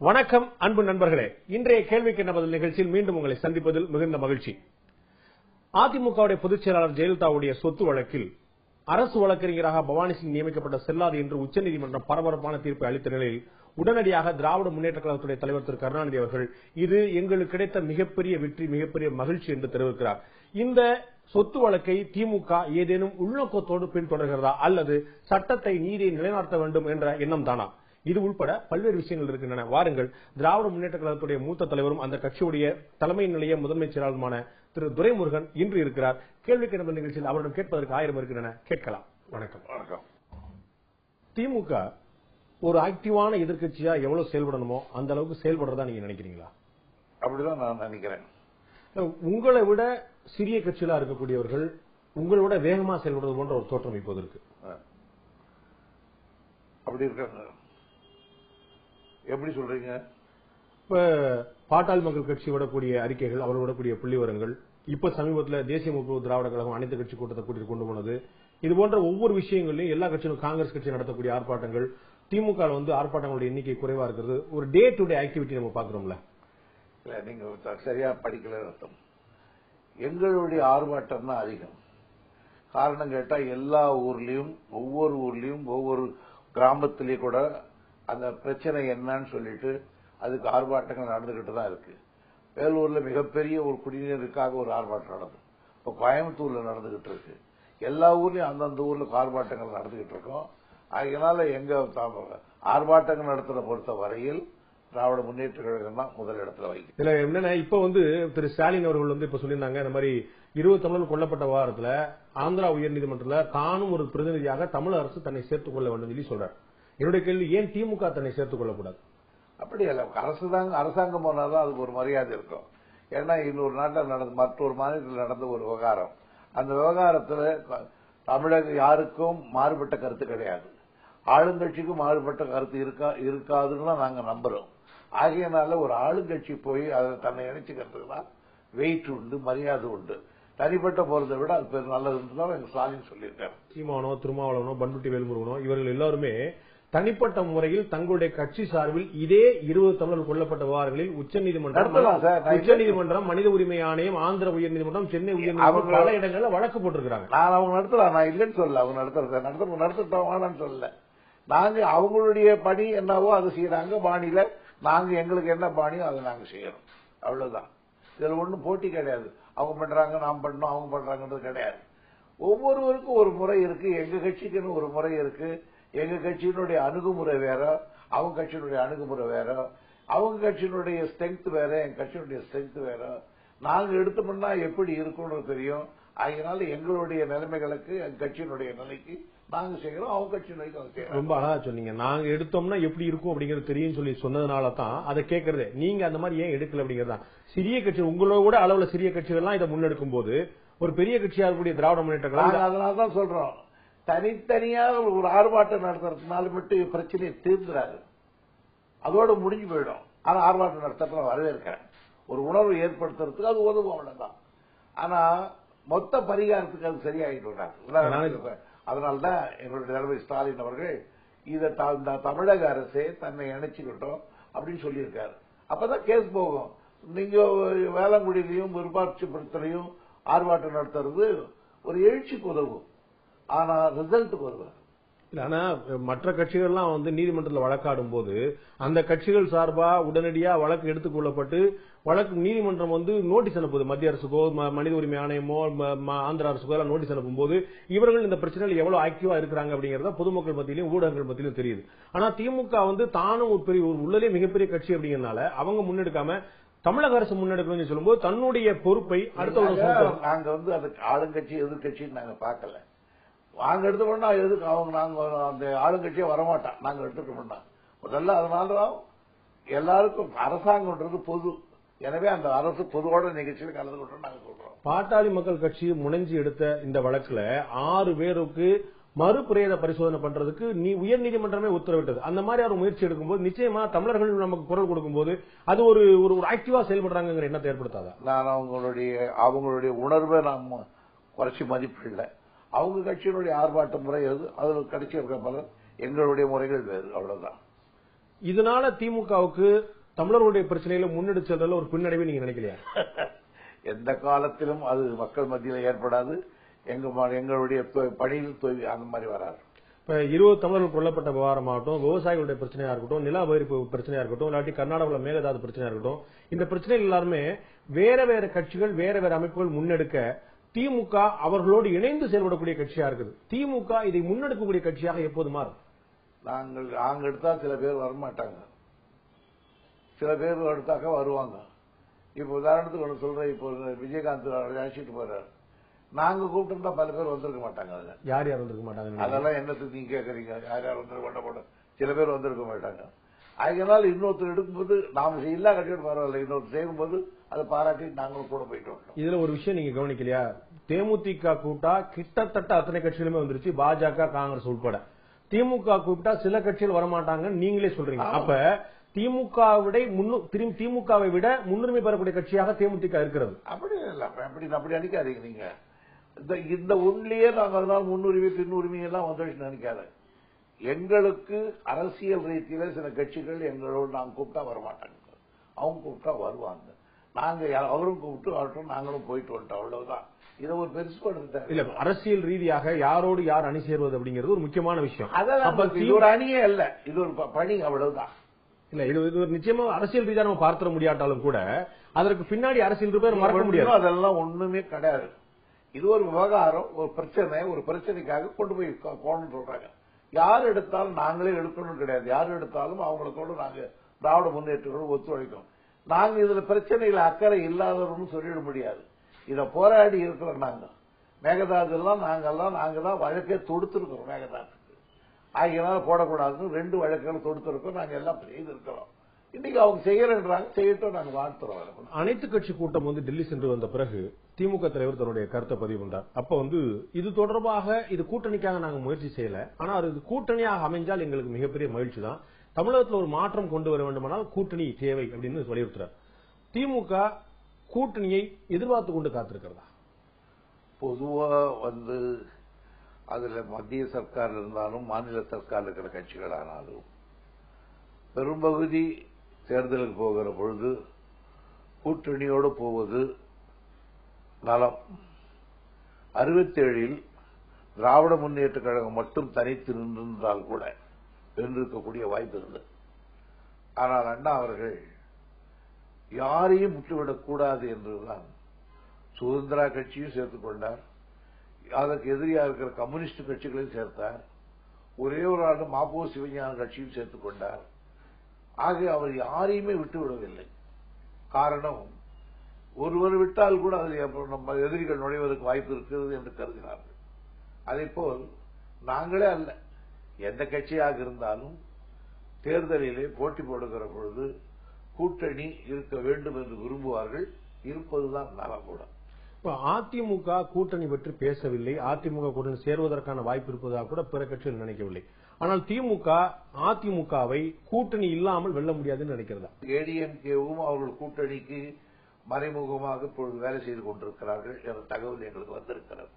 வணக்கம் அன்பு நண்பர்களே, இன்றைய கேள்விக்கு என்ன பதில் நிகழ்ச்சியில் மீண்டும் உங்களை சந்திப்பதில் மிகுந்த மகிழ்ச்சி. அதிமுகவுடைய பொதுச் செயலாளர் ஜெயலலிதாவுடைய சொத்து வழக்கில் அரசு வழக்கறிஞராக பவானி சிங் நியமிக்கப்பட்ட செல்லாது என்று உச்சநீதிமன்றம் பரபரப்பான தீர்ப்பை அளித்த நிலையில் உடனடியாக திராவிட முன்னேற்ற கழகத்துடைய தலைவர் திரு கருணாநிதி அவர்கள் இது எங்களுக்கு கிடைத்த மிகப்பெரிய வெற்றி, மிகப்பெரிய மகிழ்ச்சி என்று தெரிவிக்கிறார். இந்த சொத்து வழக்கை திமுக ஏதேனும் உள்நோக்கத்தோடு பின்தொடர்கிறதா அல்லது சட்டத்தை நீதியை நிலைநாட்ட வேண்டும் என்ற எண்ணம் தானா? இது உள்பட பல்வேறு விஷயங்கள் இருக்கின்றன. வாருங்கள், திராவிட முன்னேற்ற கழகத்துடைய மூத்த தலைவரும் அந்த கட்சியுடைய தலைமை நிலைய முதன்மை செயலாளருமான திரு துரைமுருகன் இன்று இருக்கிறார். கேள்வி கிடந்த நிகழ்ச்சியில் அவரிடம் கேட்பதற்கு 1000 இருக்கின்றன. கேட்கலாம். வணக்கம். வணக்கம். திமுக ஒரு ஆக்டிவான எதிர்கட்சியா எவ்வளவு செயல்படணுமோ அந்த அளவுக்கு செயல்படுறதா நீங்க நினைக்கிறீங்களா? அப்படிதான் நான் நினைக்கிறேன். உங்களை விட சிறிய கட்சியில இருக்கக்கூடியவர்கள் உங்களை விட வேகமா செயல்படுறது போன்ற ஒரு தோற்றம் இப்போது இருக்கு. அப்படி இருக்காங்க. எப்படி சொல்றீங்க? இப்ப பாட்டாளி மக்கள் கட்சி விடக்கூடிய அறிக்கைகள், அவர் விடக்கூடிய புள்ளிவரங்கள், இப்ப சமீபத்தில் தேசிய முற்போக்கு திராவிட கழகம் அனைத்து கட்சி கூட்டத்தை கூட்டிட்டு கொண்டு போனது, இது போன்ற ஒவ்வொரு விஷயங்களையும் எல்லா கட்சியும் காங்கிரஸ் கட்சி நடத்தக்கூடிய ஆர்ப்பாட்டங்கள், திமுக ஆர்ப்பாட்டங்களுடைய எண்ணிக்கை குறைவா இருக்கிறது, ஒரு டே டு டே ஆக்டிவிட்டி நம்ம பாக்குறோம்ல. இல்ல, நீங்க சரியா படிக்கல அர்த்தம். எங்களுடைய ஆர்ப்பாட்டம் தான் அதிகம். காரணம் கேட்டா எல்லா ஊர்லயும் ஒவ்வொரு கிராமத்திலேயே கூட அந்த பிரச்சனை என்னன்னு சொல்லிட்டு அதுக்கு ஆர்ப்பாட்டங்கள் நடந்துகிட்டு தான் இருக்கு. வேலூர்ல மிகப்பெரிய ஒரு குடிநீருக்காக ஒரு ஆர்ப்பாட்டம் நடக்கும். இப்ப கோயம்புத்தூர்ல நடந்துகிட்டு இருக்கு. எல்லா ஊர்லயும் அந்தந்த ஊர்ல ஆர்ப்பாட்டங்கள் நடந்துகிட்டு இருக்கோம். அதனால எங்க ஆர்ப்பாட்டங்கள் நடத்துற பொறுத்த வரையில் திராவிட முன்னேற்ற கழகம் தான் முதல் இடத்துல வைக்கும். இதுல என்னன்னா, இப்ப திரு ஸ்டாலின் அவர்கள் இப்ப சொல்லியிருந்தாங்க, இந்த மாதிரி 20 தமிழர்கள் கொல்லப்பட்ட விவகாரத்துல ஆந்திரா உயர்நீதிமன்றத்தில் தானும் ஒரு பிரதிநிதியாக தமிழக அரசு தன்னை சேர்த்துக் கொள்ள வேண்டும் சொல்லி சொல்றார். என்னுடைய கேள்வி, ஏன் திமுக தன்னை சேர்த்துக் கொள்ளக்கூடாது? அப்படி இல்ல, அரசாங்கம் போனாதான் அதுக்கு ஒரு மரியாதை இருக்கும். ஏன்னா இன்னொரு நாட்டில் நடந்த, மற்றொரு மாநிலத்தில் நடந்த ஒரு விவகாரம், அந்த விவகாரத்தில் தமிழக யாருக்கும் மாறுபட்ட கருத்து கிடையாது, ஆளுங்கட்சிக்கும் மாறுபட்ட கருத்து இருக்காதுன்னு தான் நாங்க நம்புறோம். ஆகையனால ஒரு ஆளுங்கட்சி போய் அதை தன்னை இணைச்சுக்கிறதுக்கு தான் வெயிட் உண்டு, மரியாதை உண்டு. தனிப்பட்ட போறதை விட அது பேர் நல்லதுன்னு தான் எங்க ஸ்டாலின் சொல்லியிருக்காரு. சீமானோ, திருமாவளவனோ, பண்ருட்டி வேல்முருகனோ இவர்கள் எல்லாருமே தனிப்பட்ட முறையில் தங்களுடைய கட்சி சார்பில் இதே 20 தமிழர்கள் கொல்லப்பட்ட விவகாரங்களில் உச்சநீதிமன்றம், மனித உரிமை ஆணையம், ஆந்திர உயர்நீதிமன்றம், சென்னை உயர்நீதிமன்றம் பல இடங்களில் வழக்கு போட்டிருக்காங்க. நான் அவங்க நடத்தலாம், நான் இல்லைன்னு சொல்லல, அவங்க நடத்தட்டோம் சொல்லல. நாங்க அவங்களுடைய பணி என்னவோ அது செய்யறாங்க, பாணியில நாங்க எங்களுக்கு என்ன பாணியோ அதை நாங்க செய்யறோம், அவ்வளவுதான். இதுல ஒன்றும் போட்டி கிடையாது. அவங்க பண்றாங்க, நாம் பண்ணோம், அவங்க பண்றாங்கன்றது கிடையாது. ஒவ்வொருவருக்கும் ஒரு முறை இருக்கு. எங்க கட்சிக்குன்னு ஒரு முறை இருக்கு. எங்க கட்சியினுடைய அணுகுமுறை வேற, அவங்க கட்சியினுடைய அணுகுமுறை வேற, அவங்க கட்சியினுடைய ஸ்ட்ரென்த் வேற, எங்க கட்சியினுடைய ஸ்ட்ரென்த் வேற. நாங்க எடுத்தோம்னா எப்படி இருக்கும்னு தெரியும். அதனால எங்களுடைய நிலைமைகளுக்கு, எங்க கட்சியினுடைய நிலைக்கு நாங்க செய்யறோம், அவங்க கட்சி நிலைக்கு அவங்க செய்யறோம். ரொம்ப அழகா சொன்னீங்க. நாங்க எடுத்தோம்னா எப்படி இருக்கும் அப்படிங்கிறது தெரியும் சொல்லி சொன்னதுனால தான் அதை கேட்கறதே. நீங்க அந்த மாதிரி ஏன் எடுக்கல அப்படிங்கறதா. சிறிய கட்சி, உங்களோட அளவுல சிறிய கட்சிகள்லாம் இதை முன்னெடுக்கும் போது ஒரு பெரிய கட்சியா இருக்கக்கூடிய திராவிட முன்னேற்ற கழகம், அதனாலதான் சொல்றோம், தனித்தனியாக ஒரு ஆர்ப்பாட்டம் நடத்துறதுனால மட்டும் பிரச்சனையை தீர்ந்துறாரு, அதோட முடிஞ்சு போயிடும். ஆனா ஆர்ப்பாட்டம் நடத்துறதுல வரவேற்கிறேன், ஒரு உணர்வு ஏற்படுத்துறதுக்கு அது உதவும், அவ்வளவுதான். ஆனா மொத்த பரிகாரத்துக்கு அது சரியாயிட்டு. அதனால்தான் எங்களுடைய தலைவர் ஸ்டாலின் அவர்கள் இதை தமிழக அரசே தன்னை இணைச்சுக்கிட்டோம் அப்படின்னு சொல்லியிருக்காரு. அப்பதான் கேஸ் போகும். நீங்க வேளாங்குடியிலையும் விருப்பாட்சிபுரத்திலையும் ஆர்ப்பாட்டம் நடத்துறது ஒரு எழுச்சிக்கு உதவும், ஆனா ரிசல்ட்டுக்கு வருவார். ஆனா மற்ற கட்சிகள்லாம் நீதிமன்றத்தில் வழக்காடும் போது அந்த கட்சிகள் சார்பா உடனடியா வழக்கு எடுத்துக் கொள்ளப்பட்டு வழக்கு நீதிமன்றம் நோட்டீஸ் அனுப்புது. மத்திய அரசுக்கோ, மனித உரிமை ஆணையமோ, ஆந்திர அரசுக்கோ எல்லாம் நோட்டீஸ் அனுப்பும் போது இவர்கள் இந்த பிரச்சனையில் எவ்வளவு ஆக்டிவா இருக்கிறாங்க அப்படிங்கறத பொதுமக்கள் மத்தியிலும் ஊடகங்கள் மத்தியிலும் தெரியுது. ஆனா திமுக தானும் ஒரு உள்ளே மிகப்பெரிய கட்சி அப்படிங்கறதுனால அவங்க முன்னெடுக்காம தமிழக அரசு முன்னெடுக்கணும்னு சொல்லும்போது தன்னுடைய பொறுப்பை அடுத்த நாங்க அதுக்கு ஆளுங்கட்சி எதிர்கட்சின்னு நாங்க பார்க்கல. நாங்க எடுத்துக்கோன்னா எதுக்கு நாங்க அந்த ஆளுங்கட்சியே வரமாட்டோம், நாங்க எடுத்துக்கோம்னா முதல்ல. அதனாலதான் எல்லாருக்கும் அரசாங்கம்ன்றது பொது, எனவே அந்த அரசு பொதுவோட நிகழ்ச்சியில் கலந்து கொண்டு நாங்க சொல்றோம். பாட்டாளி மக்கள் கட்சி முனைஞ்சு எடுத்த இந்த வழக்குல 6 பேருக்கு மறுபிரேத பரிசோதனை பண்றதுக்கு உயர்நீதிமன்றமே உத்தரவிட்டது. அந்த மாதிரி அவர் முயற்சி எடுக்கும்போது நிச்சயமா தமிழர்கள் நமக்கு குரல் கொடுக்கும்போது அது ஒரு ஆக்டிவா செயல்படுறாங்கிற எண்ணத்தை ஏற்படுத்தாதா? நான் அவங்களுடைய உணர்வை நாம் குறைச்சி மதிப்பில்லை. அவங்க கட்சியினுடைய ஆர்ப்பாட்ட முறை அதுல கிடைச்சிருக்க பலர், எங்களுடைய முறைகள் வேறு, அவ்வளவுதான். இதனால திமுகவுக்கு தமிழர்களுடைய பிரச்சனையில முன்னெடுத்து செல்றதுல ஒரு பின்னடைவு நீங்க நினைக்கலையா? எந்த காலத்திலும் அது மக்கள் மத்தியில் ஏற்படாது. எங்களுடைய பணியில் தொய்வு அந்த மாதிரி வராது. இப்ப 20 தமிழர்கள் கொல்லப்பட்ட விவகாரமாகட்டும், விவசாயிகளுடைய பிரச்சனையா இருக்கட்டும், நில அபகரிப்பு பிரச்சனையா இருக்கட்டும், இல்லாட்டி கர்நாடகாவில் மேகதாது பிரச்சனையா இருக்கட்டும், இந்த பிரச்சனைகள் எல்லாருமே வேற வேற கட்சிகள் வேற வேற அமைப்புகள் முன்னெடுக்க திமுக அவர்களோடு இணைந்து செயல்படக்கூடிய கட்சியா இருக்குது. திமுக இதை முன்னெடுக்கக்கூடிய கட்சியாக எப்போது மாறும்? நாங்க எடுத்தா சில பேர் வரமாட்டாங்க, சில பேர் எடுத்தாக்க வருவாங்க. இப்ப உதாரணத்துக்கு ஒன்று சொல்றேன். இப்போ விஜயகாந்த் அழைச்சிட்டு போறாரு, நாங்க கூப்பிட்டு பல பேர் வந்திருக்க மாட்டாங்க. அதுல யார் யார் வந்திருக்க மாட்டாங்க? அதெல்லாம் என்னத்துக்கு நீங்க கேட்கறீங்க? யார் யார் வந்திருக்க மாட்டாங்க? சில பேர் வந்திருக்க மாட்டாங்க. அதனால இன்னொருத்தர் எடுக்கும்போது நாம எல்லா கட்சியோட பரவாயில்ல, இன்னொருத்தர் செய்யும்போது அதை பாராட்டி நாங்களும் கூட போயிட்டு வந்தோம். இதுல ஒரு விஷயம் நீங்க கவனிக்கலையா? தேமுதிக கூட்டா கிட்டத்தட்ட அத்தனை கட்சிகளுமே வந்துருச்சு, பாஜக காங்கிரஸ் உட்பட. திமுக கூப்பிட்டா சில கட்சிகள் வரமாட்டாங்கன்னு நீங்களே சொல்றீங்க. அப்ப திமுகவை விட முன்னுரிமை பெறக்கூடிய கட்சியாக தேமுதிக இருக்கிறது. அப்படி இல்ல, அப்படி நினைக்காதீங்க நீங்க. இந்த ஒன்றிலேயே நாங்க அதனால முன்னுரிமை பின்னுரிமை எல்லாம் வந்துட்டு நினைக்காத. எங்களுக்கு அரசியல் ரீதியில சில கட்சிகள் எங்களோடு நாங்க கூப்பிட்டா வரமாட்டாங்க, அவங்க கூப்பிட்டா வருவாங்க. நாங்க அவரும் கூப்பிட்டு வரட்டும், நாங்களும் போயிட்டு வந்துட்டோம், அவ்வளவுதான். இதை ஒரு பெருசு இல்ல. அரசியல் ரீதியாக யாரோடு யார் அணி சேருவது அப்படிங்கிறது ஒரு முக்கியமான விஷயம். இது ஒரு அணியே அல்ல, இது ஒரு பணி, அவ்வளவுதான். இல்ல, இது ஒரு நிச்சயமா அரசியல் ரீதியா நம்ம பார்த்துட முடியாட்டாலும் கூட அதற்கு பின்னாடி அரசியல் பேர் மறக்க முடியாது. அதெல்லாம் ஒண்ணுமே கிடையாது. இது ஒரு விவகாரம், ஒரு பிரச்சனை, ஒரு பிரச்சனைக்காக கொண்டு போய் போகணும்னு சொல்றாங்க. யார் எடுத்தாலும் நாங்களே எடுக்கணும் கிடையாது. யார் எடுத்தாலும் அவங்களோட நாங்க திராவிட முன்னேற்றங்களோடு ஒத்துழைக்கும். நாங்க இதுல பிரச்சனையில அக்கறை இல்லாதவர்னு சொல்லிட முடியாது. இத போராடி இருக்கிறோம். நாங்க மேகதாது எல்லாம் நாங்க தான் வழக்கே தொடுத்திருக்கிறோம். மேகதாதுக்கு ஆகியனால போடக்கூடாதுன்னு 2 வழக்குகள் தொடுத்திருக்கோம். நாங்க எல்லாம் செய்திருக்கிறோம். இன்னைக்கு அவங்க செய்யறேன்றாங்க, செய்யட்டும், நாங்க வாழ்த்துறோம். அனைத்து கட்சி கூட்டம் டெல்லி சென்று வந்த பிறகு திமுக தலைவர் தன்னுடைய கருத்தை பதிவு பண்ணார். அப்ப இது தொடர்பாக இது கூட்டணிக்காக நாங்க முயற்சி செய்யல, ஆனா அது கூட்டணியாக அமைஞ்சால் எங்களுக்கு மிகப்பெரிய மகிழ்ச்சி தான். தமிழகத்தில் ஒரு மாற்றம் கொண்டு வர வேண்டுமானால் கூட்டணி தேவை அப்படின்னு வலியுறுத்துறார். திமுக கூட்டணியை எதிர்பார்த்து கொண்டு காத்திருக்கிறதா? பொதுவா அதுல மத்திய சர்க்கார் இருந்தாலும் மாநில சர்க்கார் இருக்கிற கட்சிகள் ஆனாலும் பெரும்பகுதி தேர்தலுக்கு போகிற பொழுது கூட்டணியோடு போவது நலம். 67 திராவிட முன்னேற்ற கழகம் மட்டும் தனித்து நின்றிருந்தால் கூட வென்றிருக்கக்கூடிய வாய்ப்பு இருந்தது. ஆனால் அண்ணா அவர்கள் யாரையும் விட்டுவிடக்கூடாது என்றுதான் சுதந்திரா கட்சியும் சேர்த்துக் கொண்டார், அதற்கு எதிரியா இருக்கிற கம்யூனிஸ்ட் கட்சிகளையும் சேர்த்தார், ஒரே ஒரு ஆண்டு மாப்போ சிவஞான கட்சியும் சேர்த்துக் கொண்டார். ஆக அவர் யாரையுமே விட்டுவிடவில்லை. காரணம், ஒருவர் விட்டால் கூட அதில் நம்ம எதிரிகள் நுழைவதற்கு வாய்ப்பு இருக்கிறது என்று கருதினார்கள். அதேபோல் நாங்களே அல்ல, எந்த கட்சியாக இருந்தாலும் தேர்தலிலே போட்டி போடுகிற பொழுது கூட்டணி இருக்க வேண்டும் என்று விரும்புவார்கள். இருப்பதுதான் நலம் கூட. அதிமுக கூட்டணி பற்றி பேசவில்லை, அதிமுக கூட்டணி சேருவதற்கான வாய்ப்பு இருப்பதாக கூட பிற கட்சிகள் நினைக்கவில்லை. ஆனால் திமுக அதிமுகவை கூட்டணி இல்லாமல் வெல்ல முடியாதுன்னு நினைக்கிறதா? ஏடிஎம்கேவும் அவர்கள் கூட்டணிக்கு மறைமுகமாக இப்பொழுது வேலை செய்து கொண்டிருக்கிறார்கள் என்ற தகவல் எங்களுக்கு வந்திருக்கிறது.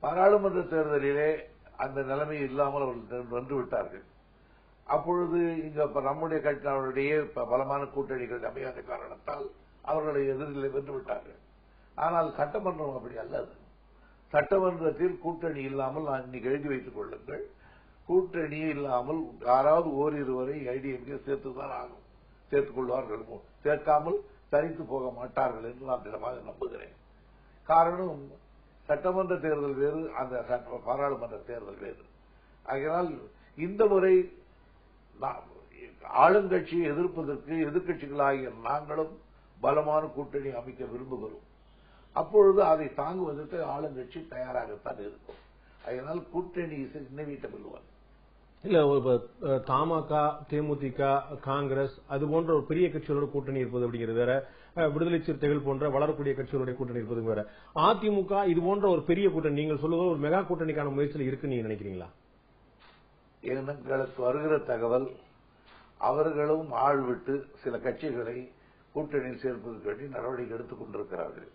பாராளுமன்ற தேர்தலிலே அந்த நிலைமை இல்லாமல் அவர்கள் வென்று விட்டார்கள். அப்பொழுது இங்க நம்முடைய கட்சியினுடைய பலமான கூட்டணிகள் அமையாத காரணத்தால் அவர்களை எதிரில் வென்று விட்டார்கள். ஆனால் சட்டமன்றம் அப்படி அல்லது. சட்டமன்றத்தில் கூட்டணி இல்லாமல் நான் இன்னைக்கு எழுதி வைத்துக் கொள்ளுங்கள், கூட்டணியே இல்லாமல் யாராவது ஓரிருவரை ஐடிஎம்கே சேர்த்துதான் ஆகும், சேர்த்துக் கொள்வார்கள், சேர்க்காமல் தனித்து போக மாட்டார்கள் என்று நான் திடமாக நம்புகிறேன். காரணம், சட்டமன்ற தேர்தல் வேறு, அந்த பாராளுமன்ற தேர்தல் வேறு. ஆகையால் இந்த முறை ஆளுங்கட்சியை எதிர்ப்பதற்கு எதிர்க்கட்சிகளாகிய நாங்களும் பலமான கூட்டணி அமைக்க விரும்புகிறோம். அப்பொழுது அதை தாங்குவதற்கு ஆளுங்கட்சி தயாராகத்தான் இருக்கும். அதனால் கூட்டணி இன்னவிட்டபிள். இல்ல, தமாக, தேமுதிக, காங்கிரஸ் அது போன்ற ஒரு பெரிய கட்சிகளோட கூட்டணி இருப்பது அப்படிங்கிறது வேற, விடுதலை சிறுத்தைகள் போன்ற வளரக்கூடிய கட்சிகளுடைய கூட்டணி இருப்பது வேற. அதிமுக இது போன்ற ஒரு பெரிய கூட்டணி நீங்கள் சொல்லுவது ஒரு மெகா கூட்டணிக்கான முயற்சியில் இருக்கு நீங்க நினைக்கிறீங்களா? எங்களுக்கு வருகிற தகவல், அவர்களும் ஆள் விட்டு சில கட்சிகளை கூட்டணியில் சேர்ப்பதற்கு வேண்டி நடவடிக்கை எடுத்துக் கொண்டிருக்கிறார்கள்.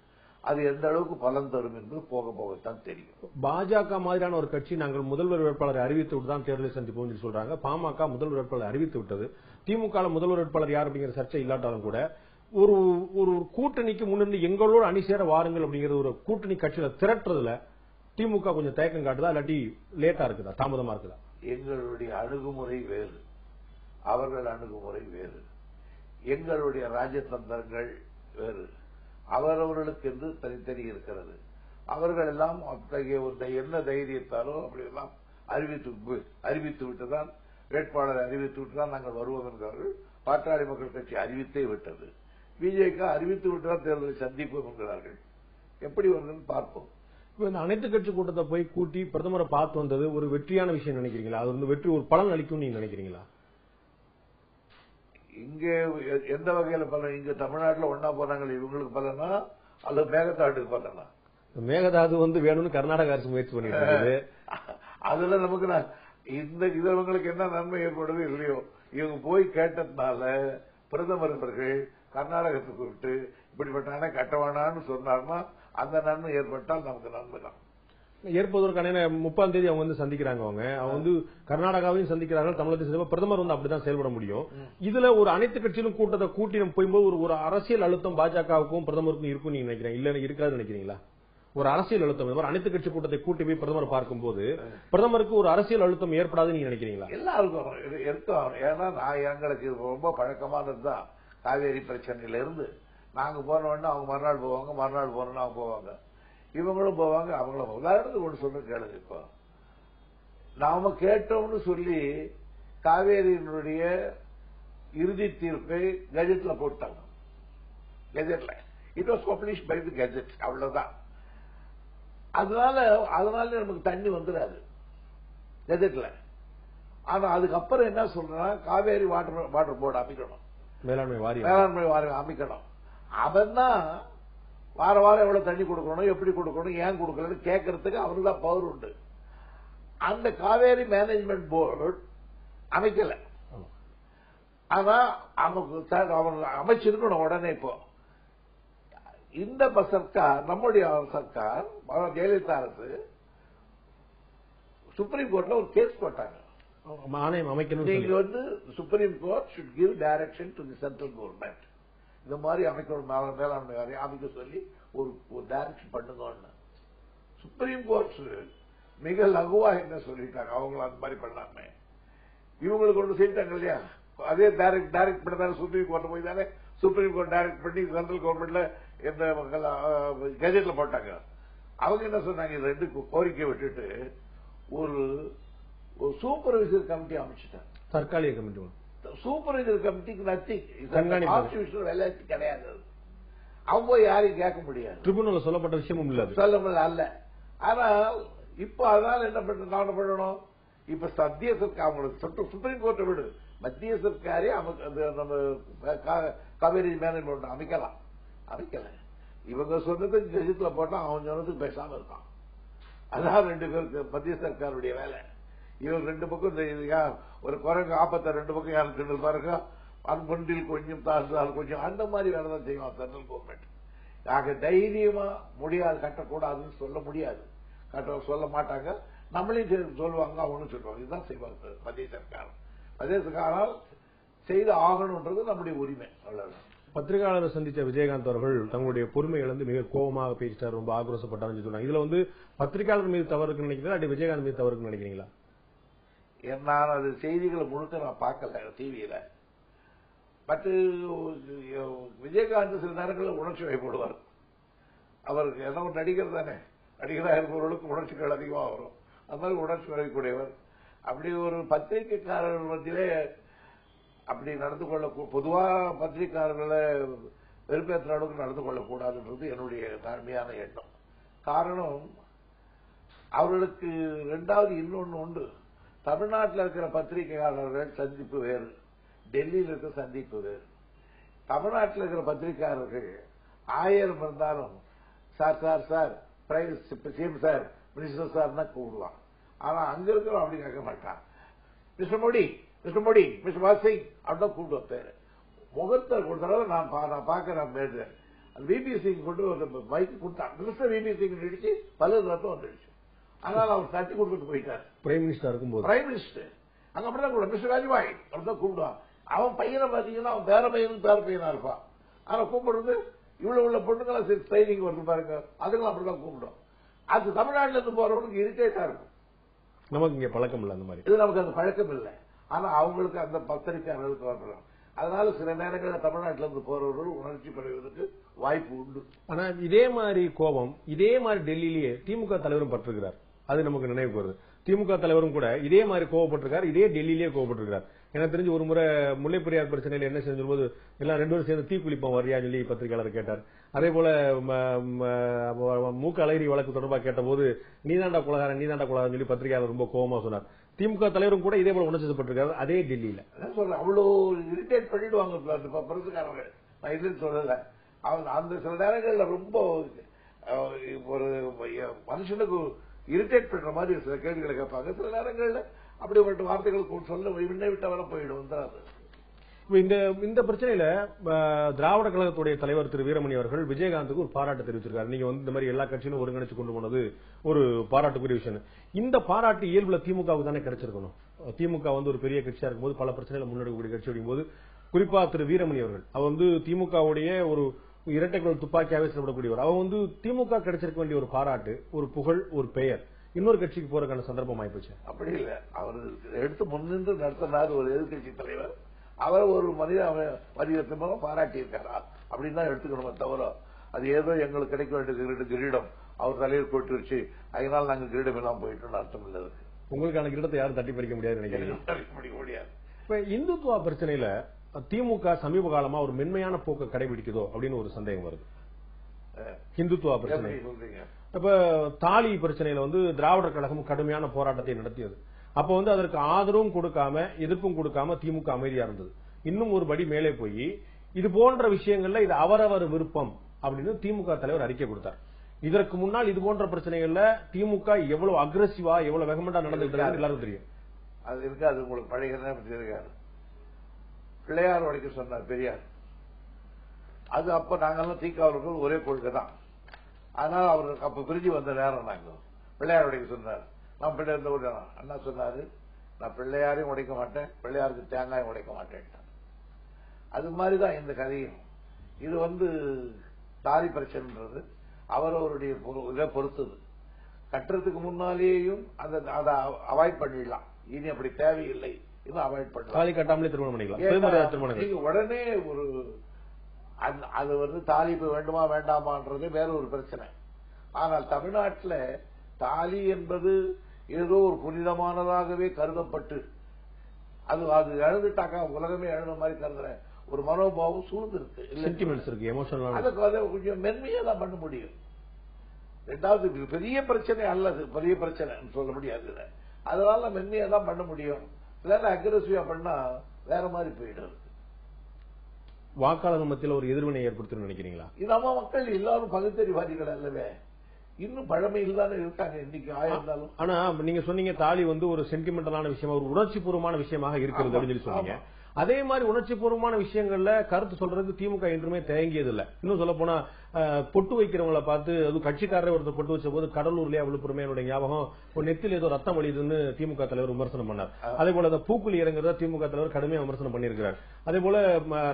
அது எந்த அளவுக்கு பலன் தரும் என்பது போக போகத்தான் தெரியும். பாஜக மாதிரியான ஒரு கட்சி நாங்கள் முதல்வர் வேட்பாளரை அறிவித்து விட்டு தான் தேர்தலை சந்திப்போம் சொல்றாங்க. பாமக முதல்வர் வேட்பாளரை அறிவித்து விட்டது. திமுக முதல்வர் வேட்பாளர் யார் அப்படிங்கிற சர்ச்சை இல்லாட்டாலும் கூட ஒரு ஒரு கூட்டணிக்கு முன்னிருந்து எங்களோட அணி சேர வாருங்கள் அப்படிங்கிற ஒரு கூட்டணி கட்சியில திரட்டுறதுல திமுக கொஞ்சம் தயக்கம் காட்டுதா, இல்லாட்டி லேட்டா இருக்குதா, தாமதமா இருக்குதா? எங்களுடைய அணுகுமுறை வேறு, அவர்கள் அணுகுமுறை வேறு. எங்களுடைய ராஜதந்திரங்கள் வேறு, அவரவர்களுக்கு என்று தனித்தனி இருக்கிறது. அவர்கள் எல்லாம் அத்தகைய என்ன தைரியத்தாலோ அப்படியெல்லாம் அறிவித்து விட்டுதான், வேட்பாளரை அறிவித்து விட்டுதான் நாங்கள் வருவோம் என்கிறார்கள். பாட்டாளி மக்கள் கட்சி அறிவித்தே விட்டது. பிஜேபி அறிவித்து விட்டுதான் தேர்தலை சந்திப்போம் என்கிறார்கள். எப்படி வருதுன்னு பார்ப்போம். இந்த அனைத்து கட்சி கூட்டத்தை போய் கூட்டி பிரதமரை பார்த்து வந்தது ஒரு வெற்றியான விஷயம் நினைக்கிறீங்களா? அது வந்து வெற்றி ஒரு பலன் அளிக்கும் நீங்க நினைக்கிறீங்களா? இங்க எந்த வகையில பலன்? இங்க தமிழ்நாட்டில் ஒன்னா போனாங்க, இவங்களுக்கு பலனா அல்லது மேகதாட்டுக்கு பலனா? மேகதாது வந்து வேணும்னு கர்நாடக அரசு முயற்சி பண்ணிட்டு இருக்குது. அதுல நமக்கு இந்த இவங்களுக்கு என்ன நன்மை ஏற்படுது இல்லையோ, இவங்க போய் கேட்டதுனால பிரதமர் அவர்கள் கர்நாடகத்துக்கு விட்டு இப்படிப்பட்ட அணை கட்டவானான்னு சொன்னார்னா அந்த நன்மை ஏற்பட்டால் நமக்கு நன்மை தான். ஏற்பதற்கான 30ஆம் தேதி அவங்க வந்து சந்திக்கிறாங்க. அவங்க வந்து கர்நாடகாவையும் சந்திக்கிறார்கள், தமிழகத்தையும். பிரதமர் வந்து அப்படிதான் செயல்பட முடியும். இதுல ஒரு அனைத்து கட்சியிலும் கூட்டத்தை கூட்டி நம்ம போகும்போது ஒரு அரசியல் அழுத்தம் பாஜகவுக்கும் பிரதமருக்கும் இருக்கும் நீங்க நினைக்கிறீங்க? இல்ல இருக்காது நினைக்கிறீங்களா? ஒரு அரசியல் அழுத்தம் அனைத்து கட்சி கூட்டத்தை கூட்டி போய் பிரதமர் பார்க்கும்போது பிரதமருக்கு ஒரு அரசியல் அழுத்தம் ஏற்படாதுன்னு நீங்க நினைக்கிறீங்களா? எல்லாருக்கும் இருக்கும். ஏன்னா எங்களுக்கு ரொம்ப பழக்கமானதுதான். காவேரி பிரச்சனையில இருந்து நாங்க போனோம்னா அவங்க மறுநாள் போவாங்க, மறுநாள் போனோம்னா அவங்க போவாங்க, இவங்களும் போவாங்க, அவங்களும். உதாரணத்துக்கு ஒன்று சொல்ல கேளுங்க. இப்போ நாம கேட்டோம்னு சொல்லி காவேரியினுடைய இறுதி தீர்ப்பை கெஜெட்ல போட்டாங்க. கெஜெட்ல it was publish by the gazette, அவ்வளவுதான். அதனால நமக்கு தண்ணி வந்துடாது கெஜெட்ல. ஆனா அதுக்கப்புறம் என்ன சொல்றா, காவேரி வாட்டர் போர்டு அமைக்கணும், மேலாண்மை வாரியம் அமைக்கணும். அவன் தான் வார வாரம் எவ்வளவு தண்ணி கொடுக்கணும், எப்படி கொடுக்கணும், ஏன் கொடுக்கலன்னு கேட்கறதுக்கு அவனுக்கு தான் பவர் உண்டு. அந்த காவேரி மேனேஜ்மெண்ட் போர்டு அமைக்கல. ஆனா அவன் அமைச்சிருக்கணும் உடனே. இப்போ இந்த சர்க்கார், நம்முடைய சர்க்கார், ஜெயலலிதா அரசு சுப்ரீம் கோர்ட்ல ஒரு கேஸ் போட்டாங்க. நீங்க வந்து supreme court should give direction to the central government. இந்த மாதிரி அமைக்கணும், மேலாண்மை வாரியம் அமைக்க சொல்லி ஒரு டைரக்ஷன் பண்ணுங்க. சுப்ரீம் கோர்ட் மிக லகுவா என்ன சொல்லிட்டாங்க, அவங்களும் அந்த மாதிரி பண்ணாங்க. இவங்களுக்கு ஒன்று செய்யிட்டாங்க இல்லையா, அதே டைரக்ட் பண்ணதான சுப்ரீம் கோர்ட் போய் தானே சுப்ரீம் கோர்ட் டைரக்ட் பண்ணி சென்ட்ரல் கவர்மெண்ட்ல இந்த கெஜெட்ல போட்டாங்க. அவங்க என்ன சொன்னாங்க, இது ரெண்டு கோரிக்கை விட்டுட்டு ஒரு சூப்பர்வைசர் கமிட்டி அமைச்சிட்டாங்க. தற்காலிக கமிட்டி. சூப்பர்வைசர் கமிட்டிக்கு கான்ஸ்டிடியூஷனல் வேலை கிடையாது. அவங்க போய் யாரையும் கேட்க முடியாது. ட்ரிபியூனல்ல சொல்லப்பட்ட விஷயமும் இல்ல, சொல்லப்பட அல்ல. ஆனால் இப்ப அதனால என்ன பண்ணணும், இப்ப மத்திய சர்க்கார், அவங்களுக்கு சுப்ரீம் கோர்ட்டை விடு, மத்திய சர்க்காரே நம்ம காவேரி மேனேஜ்மெண்ட் அமைக்கலாம். இவங்க சொன்னது கெஜெட்ல போட்டா அவன் சொன்னதுக்கு பேசாம இருக்கான். அதான் ரெண்டு பேருக்கு மத்திய சர்க்காருடைய வேலை. இவங்க ரெண்டு பக்கம் ஒரு குரங்கு ஆபத்தை ரெண்டு பக்கம் யாரும் தின்னு பாருங்க, அன்பொன்றில் கொஞ்சம் தாழ்ந்தால் கொஞ்சம், அந்த மாதிரி வேலை தான் செய்வான் சென்ட்ரல் கவர்மெண்ட். ஆக தைரியமா முடியாது, கட்டக்கூடாதுன்னு சொல்ல முடியாது, சொல்ல மாட்டாங்க. நம்மளையும் சொல்லுவாங்க, அவங்களும் சொல்லுவாங்க. இதுதான் செய்வாங்க மத்திய சர்க்கார். மத்திய சர்க்காரால் செய்து ஆகணும்ன்றது நம்முடைய உரிமை. அவ்வளவுதான். பத்திரிகையாளர் சந்திச்ச விஜயகாந்த் அவர்கள் தங்களுடைய பொறுமை இழந்து மிக கோபமாக பேசிட்டார், ரொம்ப ஆக்ரோஷப்பட்டார் சொன்னாங்க. இதுல வந்து பத்திரிகையாளர் மீது தவறுக்கு நினைக்கிறீங்களா, அப்படி விஜயகாந்த் மீது தவறுக்கு நினைக்கிறீங்களா? நான் அது செய்திகளை முழுக்க நான் பார்க்கல டிவியில. பட் விஜயகாந்த் சில நேரங்களில் உணர்ச்சி வயப்படுவார். அவருக்கு என்ன ஒரு நடிகர் தானே, நடிகராக இருப்பவர்களுக்கு உணர்ச்சிகள் அதிகமாக வரும். அந்த மாதிரி உணர்ச்சி வரைக்கூடியவர். அப்படி ஒரு பத்திரிகைக்காரர்கள் மத்தியிலே அப்படி நடந்து கொள்ள, பொதுவா பத்திரிகையாளர்களை வெறுப்பேற்ற அளவுக்கு நடந்து கொள்ளக்கூடாதுன்றது என்னுடைய தாழ்மையான எண்ணம். காரணம், அவர்களுக்கு ரெண்டாவது இன்னொன்னு உண்டு. தமிழ்நாட்டில் இருக்கிற பத்திரிகையாளர்கள் சந்திப்பு வேறு, டெல்லியில் இருக்கிற சந்திப்பு வேறு. தமிழ்நாட்டில் இருக்கிற பத்திரிகையாளர்கள் 1000 இருந்தாலும் sir sir sir CM sir minister sir தான் கூப்பிடுவான். ஆனா அங்க இருக்கிறோம் அப்படி கேட்க மாட்டான். Mister Modi, mister Modi, mister Vajpayee அப்படிதான் கூப்பிடுவோம் பேரு. முகத்தை கொடுத்தாலும் நான் பாக்கிறேன். விபி சிங் கொண்டு மைக்கு கொடுத்தாங்க. மினிஸ்டர் விபி சிங் இடிச்சு பல ரத்தம் வந்துடுச்சு. அதனால அவர் தட்டி கொடுத்துட்டு போயிட்டார். பிரைம் மினிஸ்டர் இருக்கும்போது பிரைம் மினிஸ்டர் அங்க அப்படிதான் கூட மிஸ்டர் ராஜ்பாய் அப்படிதான் கூப்பிடுவான். அவன் பையனை பாத்தீங்கன்னா அவன் பேர பையனா இருப்பான். ஆனா கூப்பிடுறது இவ்வளவு உள்ள பொண்ணுங்களா ட்ரைனிங் வருது பாருங்க, அதுங்களும் அப்படிதான் கூப்பிடும். அது தமிழ்நாட்டில இருந்து போறவங்களுக்கு இரிட்டேட்டா இருக்கும். நமக்கு இங்க பழக்கம் இல்லை அந்த மாதிரி. இது நமக்கு அந்த பழக்கம் இல்லை. ஆனா அவங்களுக்கு அந்த பத்திரிகையாளர்களுக்கு வரலாம். அதனால சில நேரங்களில் தமிழ்நாட்டில இருந்து போறவர்கள் உணர்ச்சி பெறுவதற்கு வாய்ப்பு உண்டு. ஆனா இதே மாதிரி கோபம் இதே மாதிரி டெல்லியிலேயே திமுக தலைவரும் பட்டிருக்கிறார். அது நமக்கு நினைவுக்கு வருது. திமுக தலைவரும் கூட இதே மாதிரி கோவப்பட்டிருக்கார், இதே டெல்லியிலேயே கோவப்பட்டிருக்கார். எனக்கு தெரிஞ்சு ஒரு முறை முல்லைப்பெரியார் பிரச்சனையில என்ன செஞ்சும்போது எல்லாம் 2 பேரும் சேர்ந்து தீக்குளிப்போம் வரியா சொல்லி பத்திரிகையாளர் கேட்டார். அதே போல மூக்க அழகிரி வழக்கு தொடர்பாக கேட்டபோது நீதாண்டா குலகாரன் சொல்லி பத்திரிகையாளர் ரொம்ப கோபமா சொன்னார். திமுக தலைவரும் கூட இதே போல உணர்ச்சிப்பட்டிருக்காரு அதே டெல்லியில. அவ்வளவு இரிட்டேட் பண்ணிடுவாங்க பிரசுக்காரர்கள். நான் இல்லைன்னு சொல்லல. அந்த சில நேரங்கள்ல ரொம்ப ஒரு மனுஷனுக்கு இரிட்டேட் பண்ற மாதிரி சில கேள்விகளை கேட்பாங்க. சில நேரங்கள்ல அப்படிப்பட்ட வார்த்தைகள் சொல்ல விட்ட வர போயிடும். இந்த பிரச்சனையில திராவிட கழகத்துடைய தலைவர் திரு வீரமணி அவர்கள் விஜயகாந்துக்கு ஒரு பாராட்டு தெரிவிச்சிருக்காரு. நீங்க இந்த மாதிரி எல்லா கட்சியும் ஒருங்கிணைச்சு கொண்டு போனது ஒரு பாராட்டுக்குரிய விஷயம். இந்த பாராட்டு இயல்புல திமுகவுக்கு தானே கிடைச்சிருக்கணும். திமுக ஒரு பெரிய கட்சியா இருக்கும்போது பல பிரச்சனைகளை முன்னெடுக்கக்கூடிய கட்சி அப்படிங்கும்போது குறிப்பா திரு வீரமணி அவர்கள் அவர் திமுகவுடைய ஒரு இரட்டைக்குழல் துப்பாக்கியாவே செயல்படக்கூடியவர். அவர் திமுக கிடைச்சிருக்க வேண்டிய ஒரு பாராட்டு, ஒரு புகழ், ஒரு பெயர் இன்னொரு கட்சிக்கு போறதுக்கான சந்தர்ப்பம் ஆயிப்போச்சு. அப்படி இல்லை. அவர் எடுத்து முன்னின்று நடத்தினார் ஒரு எதிர்கட்சி தலைவர். அவர் ஒரு மனித வடிவத்தின் பாராட்டி இருக்காரா அப்படின்னு தான் எடுத்துக்கணுமே தவிர அது ஏதோ எங்களுக்கு கிடைக்க வேண்டிய கிரீடம் அவர் தலையில் போட்டுருச்சு அதனால நாங்க கிரீடம் எல்லாம் போயிட்டோம் அர்த்தம் இல்லை. உங்களுக்கான கிரீடத்தை யாரும் தட்டி பறிக்க முடியாது முடியாது. இப்ப இந்துத்துவ பிரச்சனையில திமுக சமீப காலமா ஒரு மென்மையான போக்கை கடைபிடிக்குதோ அப்படின்னு ஒரு சந்தேகம் வருது. இந்துத்துவ பிரச்சனை இப்ப தாலி பிரச்சனையில திராவிடர் கழகம் கடுமையான போராட்டத்தை நடத்தியது. அப்ப அதற்கு ஆதரவும் கொடுக்காம எதிர்ப்பும் கொடுக்காம திமுக அமைதியா இருந்தது. இன்னும் ஒரு படி மேலே போய் இது போன்ற விஷயங்கள்ல இது அவரவர் விருப்பம் அப்படின்னு திமுக தலைவர் அறிக்கை கொடுத்தார். இதற்கு முன்னால் இது போன்ற பிரச்சனைகள்ல திமுக எவ்வளவு அக்ரெசிவா எவ்வளவு வெகமெண்டா நடந்துட்டு எல்லாரும் தெரியும். அது இருக்காது. உங்களுக்கு பழைய இருக்காது. பிள்ளையார் உடைக்க சொன்னார் பெரியார். அது அப்ப நாங்கெல்லாம் தீக்காவர்கள் ஒரே கொள்கை தான். அதனால அவர் அப்ப பிரிஞ்சு வந்த நேரம் நாங்க பிள்ளையார் உடைக்க சொன்னார். நான் பிள்ளையார் அண்ணா சொன்னாரு நான் பிள்ளையாரையும் உடைக்க மாட்டேன், பிள்ளையாருக்கு தேங்காயும் உடைக்க மாட்டேன். அது மாதிரிதான் இந்த கதையும். இது தாலி பிரச்சனைன்றது அவரவருடைய இதை பொறுத்தது. கட்டுறதுக்கு முன்னாலேயும் அதை அவாய்ட் பண்ணிடலாம். இனி அப்படி தேவையில்லை, இன்னும் அவாய்ட் பண்ணலாம். தாலி கட்டாமலே திருமணம் பண்ணிக்கலாம். நீங்க உடனே ஒரு அது தாலி வேண்டுமா வேண்டாமான்றது வேற ஒரு பிரச்சனை. ஆனால் தமிழ்நாட்டில் தாலி என்பது ஏதோ ஒரு புனிதமானதாகவே கருதப்பட்டு அது எழுந்துட்டாக்கா உலகமே எழுத மாதிரி கருதுற ஒரு மனோபாவம் சூழ்ந்திருக்கு. அதை கொஞ்சம் மென்மையா தான் பண்ண முடியும். ரெண்டாவது பெரிய பிரச்சனை அல்லது பெரிய பிரச்சனை சொல்ல முடியாது. அதனால மென்மையா தான் பண்ண முடியும். இல்லைன்னா அக்ரெசிவா பண்ணா வேற மாதிரி போயிடும். வாக்காளர் மத்தியில் ஒரு எதிர்வினை ஏற்படுத்தும் நினைக்கிறீங்களா? இது நம்ம மக்கள் எல்லாரும் பகுத்தறிவாதிகள் அல்லவே, இன்னும் பழமையில் தானே இருக்காங்க இன்னைக்கு ஆயிருந்தாலும். ஆனா நீங்க சொன்னீங்க தாலி ஒரு சென்டிமெண்டலான விஷயமா ஒரு உணர்ச்சி பூர்வமான விஷயமாக இருக்கிறது அப்படின்னு சொன்னீங்க. அதே மாதிரி உணர்ச்சி பூர்வமான விஷயங்கள்ல கருத்து சொல்றதுக்கு திமுக என்றுமே தயங்கியது இல்ல. இன்னும் சொல்ல போனா பொட்டு வைக்கிறவங்களை பார்த்து அது கட்சிக்காரரை ஒருத்தர் பொட்டு வச்ச போது கடலூர்லயே விழுப்புரமே என்னுடைய ஞாபகம் ஒரு நெத்தில ஏதோ ரத்தம் வழியுதுன்னு திமுக தலைவர் விமர்சனம் பண்ணார். அதே போல பூக்குழி இறங்குறத திமுக தலைவர் கடுமையா விமர்சனம் பண்ணியிருக்கிறார். அதே போல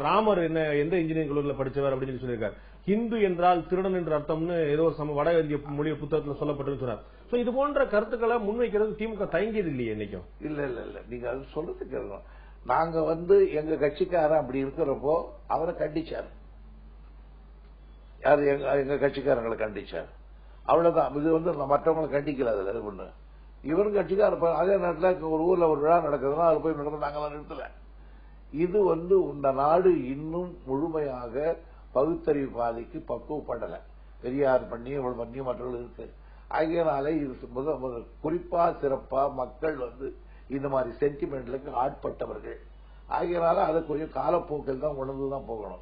ராமர் எந்த இன்ஜினியரிங் கல்லூரியில் படிச்சவர் அப்படின்னு சொல்லியிருக்காரு. ஹிந்து என்றால் திருடன் என்ற அர்த்தம்னு ஏதோ வட இந்திய மொழி புத்தகத்தில் சொல்லப்பட்டு சொன்னார். இது போன்ற கருத்துக்களை முன்வைக்கிறது திமுக தயங்கியது இல்லையே என்னைக்கும்? இல்ல இல்ல இல்ல, நீங்க அது சொல்றதுக்கு நாங்க எங்க கட்சிக்காரன் அப்படி இருக்கிறப்போ அவரை கண்டிச்சார். யாரு? எங்க கட்சிக்காரங்களை கண்டிச்சார். அவ்வளவுதான். இது மற்றவங்களை கண்டிக்கல. அதுல ஒண்ணு இவரும் கட்சிக்கார அதே நேரத்தில் ஒரு ஊர்ல ஒரு விழா நடக்குதுன்னா அது போய் நடந்து நாங்கெல்லாம் நிறுத்தல. இது இந்த நாடு இன்னும் முழுமையாக பகுத்தறிவு பாதைக்கு பக்குவப்படல. பெரியார் பண்ணி மற்றவர்கள் இருக்கு. ஆகியனால இது குறிப்பா சிறப்பா மக்கள் இந்த மாதிரி சென்டிமெண்ட்லுக்கு ஆட்பட்டவர்கள். ஆகியனால அதை கொஞ்சம் காலப்போக்கில் தான் உணர்ந்துதான் போகணும்.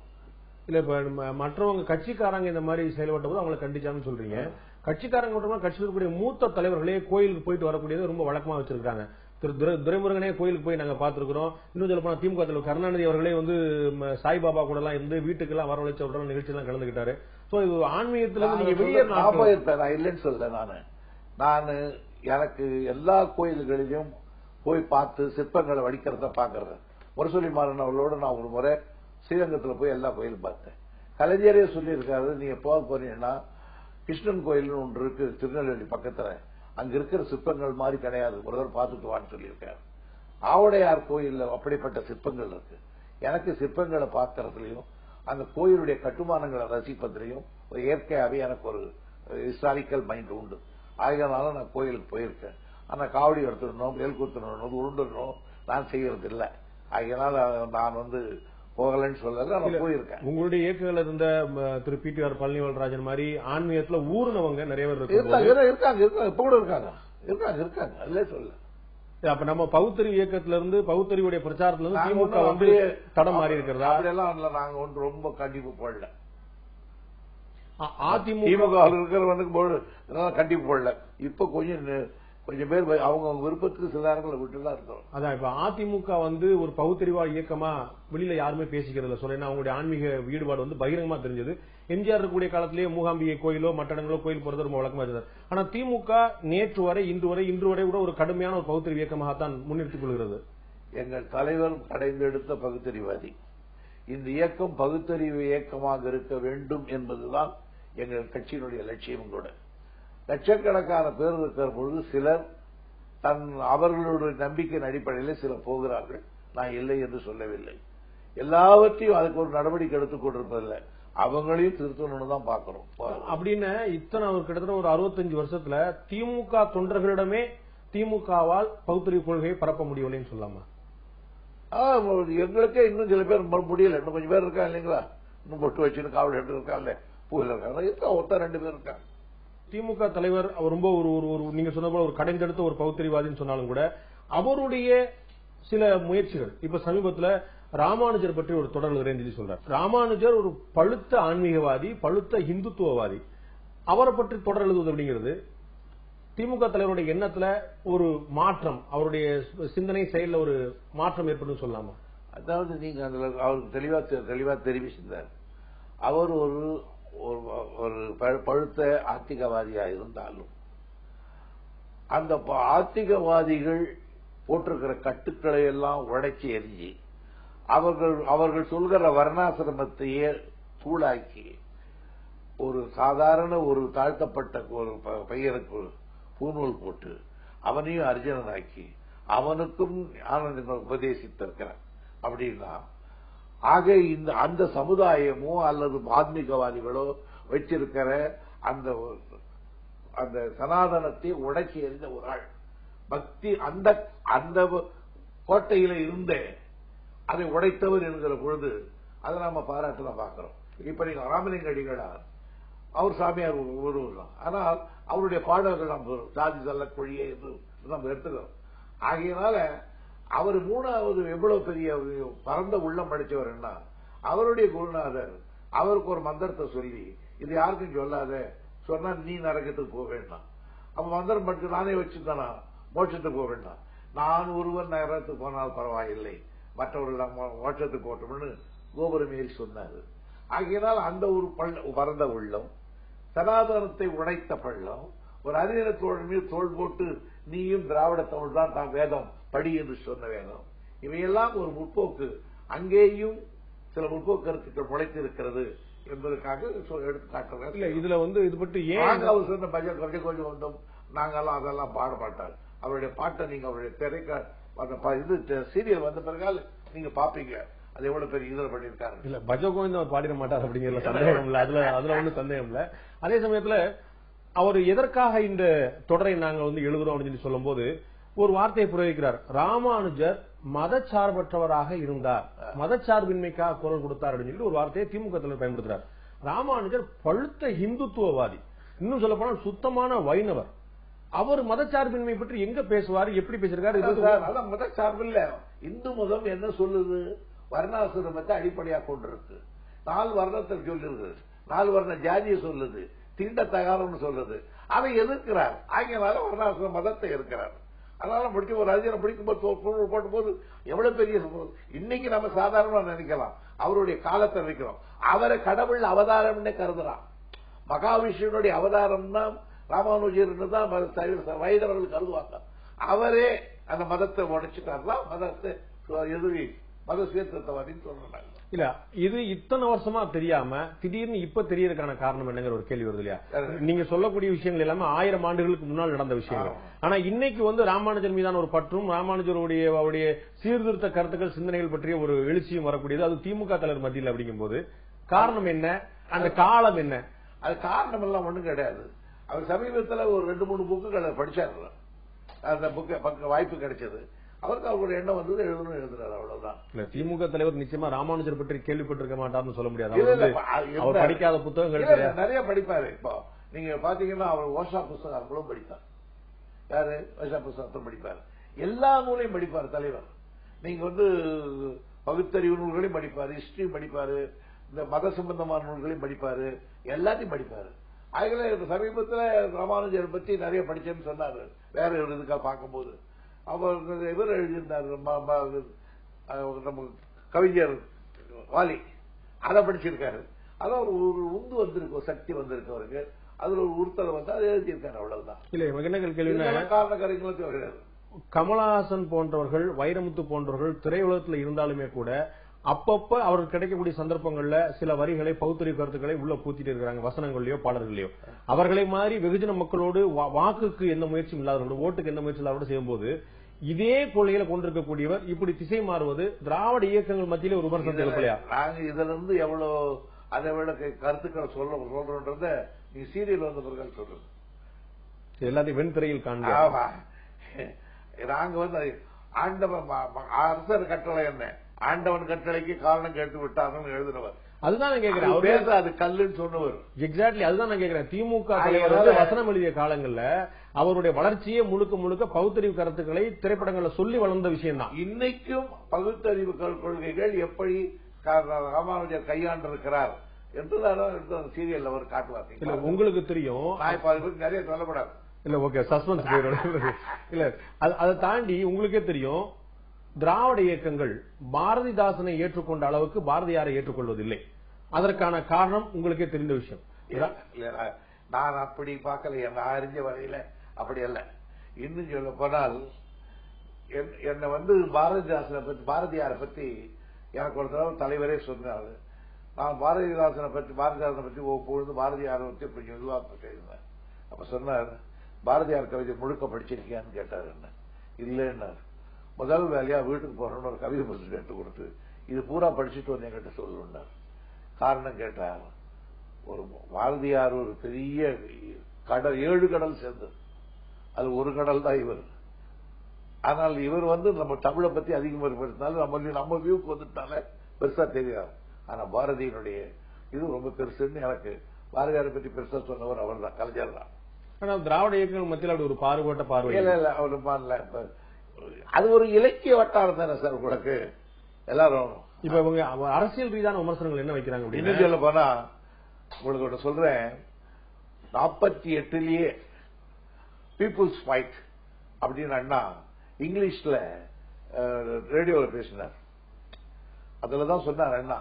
இல்ல இப்ப மற்றவங்க கட்சிக்காரங்க இந்த மாதிரி செயல்பட்ட போது அவங்களை கண்டிச்சான்னு சொல்றீங்க. கட்சிக்காரங்க மட்டும் கட்சியில் இருக்கக்கூடிய மூத்த தலைவர்களே கோயிலுக்கு போயிட்டு வரக்கூடியது ரொம்ப வழக்கமா வச்சிருக்காங்க. துரைமுருகனே கோயிலுக்கு போய் நாங்க பாத்துருக்கிறோம். இன்னும் சொல்ல போனா திமுக தலைவர் கருணாநிதி அவர்களே வந்து சாய்பாபா கூட எல்லாம் இருந்து வீட்டுக்கு எல்லாம் வரவழைச்ச நிகழ்ச்சி எல்லாம் கலந்துகிட்டாரு. சோ இது ஆன்மீகத்துல நீங்க வெளியே நான் இல்லைன்னு சொல்றேன். நான் எனக்கு எல்லா கோயில்களிலும் போய் பார்த்து சிற்பங்களை வடிக்கிறத பாக்குறேன். முரசொலி மாறன் அவர்களோட நான் ஒரு முறை ஸ்ரீரங்கத்தில் போய் எல்லா கோயிலும் பார்த்தேன். கலைஞரே சொல்லியிருக்காரு, நீங்க போறீங்கன்னா கிருஷ்ணன் கோயில் ஒன்று இருக்கு திருநெல்வேலி பக்கத்துல, அங்க இருக்கிற சிற்பங்கள் மாதிரி கிடையாது, ஒரு தடவை பார்த்துட்டு வான்னு சொல்லியிருக்காரு. ஆவுடையார் கோயில்ல அப்படிப்பட்ட சிற்பங்கள் இருக்கு. எனக்கு சிற்பங்களை பார்க்கறதுலயும் அந்த கோயிலுடைய கட்டுமானங்களை ரசிப்பதிலையும் ஒரு இயற்கையாவே எனக்கு ஒரு ஹிஸ்டாரிக்கல் மைண்ட் உண்டு. ஆகையனால நான் கோயிலுக்கு போயிருக்கேன். ஆனா காவடி எடுத்துடணும், வேல் குத்தணும், உருண்டணும் நான் செய்யறது இல்லை. அதனால நான் வந்து போகலன்னு சொல்லல, நான் போயிருக்கேன். உங்களுடைய இயக்கங்கள் இருந்த திரு PTR பழனிவேல்ராஜன் மாதிரி ஆன்மீகத்துல ஊர்னவங்க நிறைய பேர் இருக்காங்க. இப்ப கூட இருக்காங்க. அதுல சொல்ல. அப்ப நம்ம பகுத்தறிவு இயக்கத்துல இருந்து பகுத்தறிவுடைய பிரச்சாரத்துல இருந்து திமுக வந்து தடம் மாறி இருக்கிறதா? அப்படியெல்லாம் நாங்க ஒன்று ரொம்ப கண்டிப்பு போடல. அதிமுக இருக்கிறவனுக்கு கண்டிப்பு போடல. இப்ப கொஞ்சம் பேர் அவங்க விருப்பத்துக்கு சில நேரங்களை விட்டுதான் இருக்கோம். அதான் இப்ப அதிமுக வந்து ஒரு பகுத்தறிவா இயக்கமா வெளியில யாருமே பேசிக்கிறதுல சொல்ல அவங்களுடைய ஆன்மீக ஈடுபாடு வந்து பகிரங்கமா தெரிஞ்சது. எம்ஜிஆர் இருக்கக்கூடிய காலத்திலேயே மூகாம்பிகை கோயிலோ மற்ற இடங்களோ கோயில் போறது ரொம்ப வழக்கமா இருந்தது. ஆனா திமுக நேற்று வரை இன்று வரை கூட ஒரு கடுமையான ஒரு பகுத்தறிவு இயக்கமாகத்தான் முன்னிறுத்திக் கொள்கிறது. எங்கள் தலைவர் அடைந்தெடுத்த பகுத்தறிவாதி. இந்த இயக்கம் பகுத்தறிவு இயக்கமாக இருக்க வேண்டும் என்பதுதான் எங்கள் கட்சியினுடைய லட்சியம் கூட. லட்சக்கணக்கான பேர் இருக்கிற பொழுது சிலர் அவர்களுடைய நம்பிக்கையின் அடிப்படையில் சிலர் போகிறார்கள். நான் இல்லை என்று சொல்லவில்லை. எல்லாவற்றையும் அதுக்கு ஒரு நடவடிக்கை எடுத்துக் கொண்டிருப்பதில்லை. அவங்களையும் திருத்தணும்னு தான் பாக்கிறோம். அப்படின்னு இத்தனை கிட்டத்தட்ட ஒரு 65 வருஷத்துல திமுக தொண்டர்களிடமே திமுகவால் பகுத்தறிவு கொள்கையை பரப்ப முடியவில்லைன்னு சொல்லலாமா? எங்களுக்கே இன்னும் சில பேர் முடியல. இன்னும் கொஞ்சம் பேர் இருக்கா இல்லைங்களா? இன்னும் பொட்டு வச்சுன்னு காவல் எடுத்து இருக்காங்க, பூவில் இருக்காங்க, ஒருத்தர் 2 பேர் இருக்காங்க. திமுக தலைவர் அவர் ரொம்ப ஒரு நீங்க சொன்ன போல ஒரு கடைந்தெடுத்த ஒரு பகுத்தறிவாதின்னு சொன்னாலும் கூட அவருடைய சில முயற்சிகள் இப்ப சமீபத்துல ராமானுஜர் பற்றி ஒரு தொடர் எழுதுறேன்னு சொல்றார். ராமானுஜர் ஒரு பழுத்த ஆன்மீகவாதி, பழுத்த இந்துத்துவவாதி. அவரை பற்றி தொடர் எழுதுவது அப்படிங்கிறது திமுக தலைவருடைய எண்ணத்துல ஒரு மாற்றம், அவருடைய சிந்தனை செயல ஒரு மாற்றம் ஏற்படும் சொல்லலாமா? அதாவது நீங்க அவருக்கு தெளிவா தெரிவிச்சிருந்தார். அவர் ஒரு பழுத்த ஆத்திகவாதியா இருந்தாலும் அந்த ஆத்திகவாதிகள் போட்டிருக்கிற கட்டுக்களை எல்லாம் உடைச்சி எரிஞ்சு அவர்கள் சொல்கிற வர்ணாசிரமத்தையே தூளாக்கி ஒரு சாதாரண ஒரு தாழ்த்தப்பட்ட ஒரு பையனுக்கு பூநூல் போட்டு அவனையும் அர்ஜுனனாக்கி அவனுக்கும் ஆனந்த உபதேசித்திருக்கிறான். அப்படின்னா ஆக அந்த சமுதாயமோ அல்லது ஆத்மீகவாதிகளோ வச்சிருக்கிற அந்த சனாதனத்தை உடைச்சி எறிந்த ஒரு ஆள் பக்தி அந்த கோட்டையில இருந்தே அதை உடைத்தவர் என்கிற பொழுது அதை நாம பாராட்டுதான் பார்க்கிறோம். இப்ப நீங்க ராமலிங்க அடிகளார் அவர் சாமியார் ஒருவர், ஆனால் அவருடைய பாடல்கள் நம்ம சாதி தள்ளக்குழியே என்று நம்ம எடுத்துக்கிறோம். ஆகையினால அவர் 3வது எவ்வளவு பெரிய பரந்த உள்ளம் படிச்சவர் என்ன, அவருடைய குருநாதர் அவருக்கு ஒரு மந்திரத்தை சொல்லி இது யாருக்கும் சொல்லாத, சொன்னா நீ நரகத்துக்கு போக வேண்டாம். அப்ப மந்திரம் படிச்சு நானே வச்சுதானா மோட்சத்துக்கு போக வேண்டாம், நான் ஒருவன் நரகத்துக்கு போனால் பரவாயில்லை, மற்றவர்கள் மோட்சத்துக்கு போட்டோம்னு கோபுரம் ஏறி சொன்னாரு. ஆகையினால் அந்த ஒரு பரந்த உள்ளம், சனாதனத்தை உடைத்த பள்ளம், ஒரு அறிஞர தோழன் மீது தோல் போட்டு நீயும் திராவிட தமிழ் தான் தான் வேதம் படி என்று சொன்ன வேதம், இவையெல்லாம் ஒரு முற்போக்கு, அங்கேயும் சில முற்போக்கு கருத்துக்கள் முளைத்து இருக்கிறது என்பதற்காக எடுத்து காட்டுறாங்க. இதுல இது பற்றி ஏன் அவர் சொன்ன பஜ கொஞ்சம் வந்தோம் நாங்கெல்லாம் அதெல்லாம் பாட மாட்டார். அவருடைய பாட்டை நீங்க அவருடைய திரைக்க சீரியல் வந்த பிறகு நீங்க பாப்பீங்க அது எவ்வளவு பெரிய இதுல பண்ணிருக்காரு. இல்ல பஜகோவிந்த் அவர் பாடிட மாட்டார் அப்படிங்கிற சந்தேகம் இல்ல, அதுல ஒன்றும் சந்தேகம் இல்ல. அதே சமயத்துல அவர் எதற்காக இந்த தொடரை நாங்க எழுதுறோம் அப்படின்னு சொல்லும் போது ஒரு வார்த்தையை பிரயோகிக்கிறார். ராமானுஜர் மதச்சார்பற்றவராக இருந்தார், மதச்சார்பின்மைக்காக குரல் கொடுத்தார் அப்படின்னு சொல்லி ஒரு வார்த்தையை திமுக தலைவர் பயன்படுத்துறார். ராமானுஜர் பழுத்த இந்துத்துவவாதி, இன்னும் சொல்ல போனா சுத்தமான வைணவர். அவர் மதச்சார்பின்மை பற்றி எங்க பேசுவார், எப்படி பேசிருக்காரு? மதச்சார்பு இல்ல. இந்து மதம் என்ன சொல்லுது, வர்ணாசிரமத்தை அடிப்படையாக கொண்டிருக்கு. 4 வர்ணத்தை சொல்லுது, 4 வர்ண ஜாதியை சொல்லுது, தீண்ட தகாரம்னு சொல்லுது, அதை எதிர்க்கிறார். ஆகையினால வர்ணாசிரம மதத்தை இருக்கிறார். அதனால முடிச்சு ஒரு ரஜினை பிடிக்கும்போது போட்டும்போது எவ்வளவு பெரிய இன்னைக்கு நம்ம சாதாரணமா நினைக்கலாம், அவருடைய காலத்தை நினைக்கிறோம். அவரை கடவுள் அவதாரம்னே கருதுறான். மகாவிஷ்ணுனுடைய அவதாரம் தான் ராமானுஜர் தான் வைணவர்கள் கருதுவாங்க. அவரே அந்த மதத்தை உடைச்சிட்டாருலாம், மதத்தை எதிரி மத சீர்திருத்தவாதின்னு சொல்றாங்க. இல்ல இது இத்தனை வருஷமா தெரியாம திடீர்னு இப்ப தெரியறதுக்கான காரணம் என்னங்கிற ஒரு கேள்வி வருது இல்லையா? நீங்க சொல்லக்கூடிய விஷயங்கள் எல்லாமே 1000 ஆண்டுகளுக்கு முன்னால் நடந்த விஷயங்கள். ஆனா இன்னைக்கு வந்து ராமானுஜர் மீதான ஒரு பற்றும் ராமானுஜருடைய சீர்திருத்த கருத்துக்கள் சிந்தனைகள் பற்றிய ஒரு எழுச்சியும் வரக்கூடியது, அது திமுக தலைவர் மத்தியில் அப்படிங்கும் போது காரணம் என்ன, அந்த காலம் என்ன? அது காரணம் எல்லாம் ஒண்ணும் கிடையாது. அவர் சமீபத்தில் ஒரு 2-3 புக்குகளை படிச்சாரு. அந்த புக்கு வாய்ப்பு கிடைச்சது அவருக்கு. அவருடைய எண்ணம் வந்து எழுதுறாரு, அவ்வளவுதான். திமுக தலைவர் நிச்சயமா ராமானுஜர் பற்றி கேள்விப்பட்டிருக்க மாட்டார்னு சொல்ல முடியாது. அவர் படிக்காத புத்தகங்கள் நிறைய படிப்பாரு. இப்போ நீங்க பாத்தீங்கன்னா அவர் ஓஷா புத்தகங்களும் படிப்பார். யாரு? ஓஷா புத்தகத்தும் படிப்பாரு. எல்லா நூலையும் படிப்பாரு தலைவர். நீங்க வந்து பகுத்தறிவு நூல்களையும் படிப்பாரு, ஹிஸ்டரியும் படிப்பாரு, இந்த மத சம்பந்தமான நூல்களையும் படிப்பாரு, எல்லாத்தையும் படிப்பாரு. அதுல சமீபத்தில் ராமானுஜர் பத்தி நிறைய படிச்சேன்னு சொன்னாரு. வேற இதுக்காக பார்க்கும்போது அவர் இவர் எழுதியிருந்தார், நம்ம கவிஞர் வாலி, அதை படிச்சிருக்காரு. அதான் ஒரு உந்து வந்திருக்கு, ஒரு சக்தி வந்திருக்கு அவருக்கு. அதுல ஒரு உறுத்தலை வந்து அதை எழுதியிருக்காரு, அவ்வளவுதான். இல்ல என்ன கேள்வி, காரண காரியங்களுக்கு கிடையாது. கமலஹாசன் போன்றவர்கள், வைரமுத்து போன்றவர்கள் திரையுலகத்தில் இருந்தாலுமே கூட அப்பப்ப அவருக்கு கிடைக்கக்கூடிய சந்தர்ப்பங்கள்ல சில வரிகளை பகுத்தறிவு கருத்துக்களை உள்ள பூத்திட்டு இருக்கிறாங்க, வசனங்கள்லயோ பாடல்களையோ. அவர்களை மாதிரி வெகுஜன மக்களோடு வாக்குக்கு எந்த முயற்சியும் இல்லாதவர்களோடு, ஓட்டுக்கு எந்த முயற்சி இல்லாத செய்யும்போது இதே கொள்கையில கொண்டிருக்கக்கூடியவர் இப்படி திசை மாறுவது திராவிட இயக்கங்கள் மத்தியிலே ஒரு விமர்சனம் எழுப்பலையா? நாங்க இதுல இருந்து எவ்வளவு அதை விட கருத்துக்களை சொல்றோன்றத நீ சீரியல் வந்த பிறகு சொல்றது எல்லாத்தையும் வெண்திரையில் காண்க. நாங்க வந்து ஆண்டவன் அரசர் கட்டளை என்ன, ஆண்டவன் கட்டளைக்கு காரணம் கேட்டு விட்டாருன்னு எழுதுனவர். அதுதான் நான் கேட்கிறேன், அது கல்லுன்னு சொன்னவர். எக்ஸாக்ட்லி அதுதான் நான் கேட்கிறேன். திமுக தலைவர் வசனம் எழுதிய காலங்கள்ல அவருடைய வளர்ச்சியே முழுக்க முழுக்க பகுத்தறிவு கருத்துக்களை திரைப்படங்கள்ல சொல்லி வளர்ந்த விஷயம் தான். இன்னைக்கும் பகுத்தறிவு கொள்கைகள் எப்படி ராமானுஜர் கையாண்டிருக்கிறார் என்று சீரியல் அவர் காட்டுவார். உங்களுக்கு தெரியும், நிறைய சொல்லப்படாது. இல்ல ஓகே, சஸ்பென்ஸ் இல்ல. அதை தாண்டி உங்களுக்கே தெரியும், திராவிட இயக்கங்கள் பாரதிதாசனை ஏற்றுக்கொண்ட அளவுக்கு பாரதியாரை ஏற்றுக்கொள்வதில்லை. அதற்கான காரணம் உங்களுக்கே தெரிந்த விஷயம். நான் அப்படி பார்க்கல, என்ன அறிஞ்ச வரையில அப்படி அல்ல. இன்னும் சொல்ல போனால் என்ன வந்து பாரதிதாசனை பத்தி, பாரதியாரை பத்தி எனக்கு ஒரு தடவை தலைவரே சொன்னாரு. நான் பாரதிதாசனை பத்தி பொழுது பாரதியாரை பத்தி கொஞ்சம் விவாதப்பட்டிருந்தேன். அப்ப சொன்னார், பாரதியார் கவிதை முழுக்க படிச்சிருக்கியான்னு கேட்டார். என்ன இல்லைன்னாரு. முதல் வேலையா வீட்டுக்கு போறோம்னு ஒரு கவிதை புத்தகம் எடுத்து கொடுத்து இது பூரா படிச்சுட்டு வந்து என்கிட்ட சொல்லுன்னார். காரணம் கேட்டார், ஒரு பாரதியார் ஒரு பெரிய கடல், 7 கடல் சேர்ந்தது, அது ஒரு கடல் தான் இவர். ஆனால் இவர் வந்து நம்ம தமிழை பத்தி அதிகமாக ஏற்படுத்தினாலும் நம்ம வியூக்கு வந்துட்டால பெருசா தெரியாது. ஆனா பாரதியினுடைய இது ரொம்ப பெருசுன்னு எனக்கு பாரதியாரை பற்றி பெருசா சொன்னவர் அவர் தான், கலைஞர் தான். ஆனா திராவிட இயக்கங்கள் மத்தியில் அப்படி ஒரு பார்வைப்பட்ட பார்வை இல்ல அவர் அது ஒரு இலக்கிய வட்டாரம் தானே சார் உங்களுக்கு எல்லாரும். இப்ப இவங்க அரசியல் ரீதியான விமர்சனங்கள் என்ன வைக்கிறாங்க அப்படின்னு சொல்ல போனா உங்களுக்கு ஒன்று சொல்றேன். 48லயே பீப்புள்ஸ் ஃபைட் அப்படின்னு அண்ணா இங்கிலீஷ்ல ரேடியோல பேசினார். அதுலதான் சொன்னார் அண்ணா,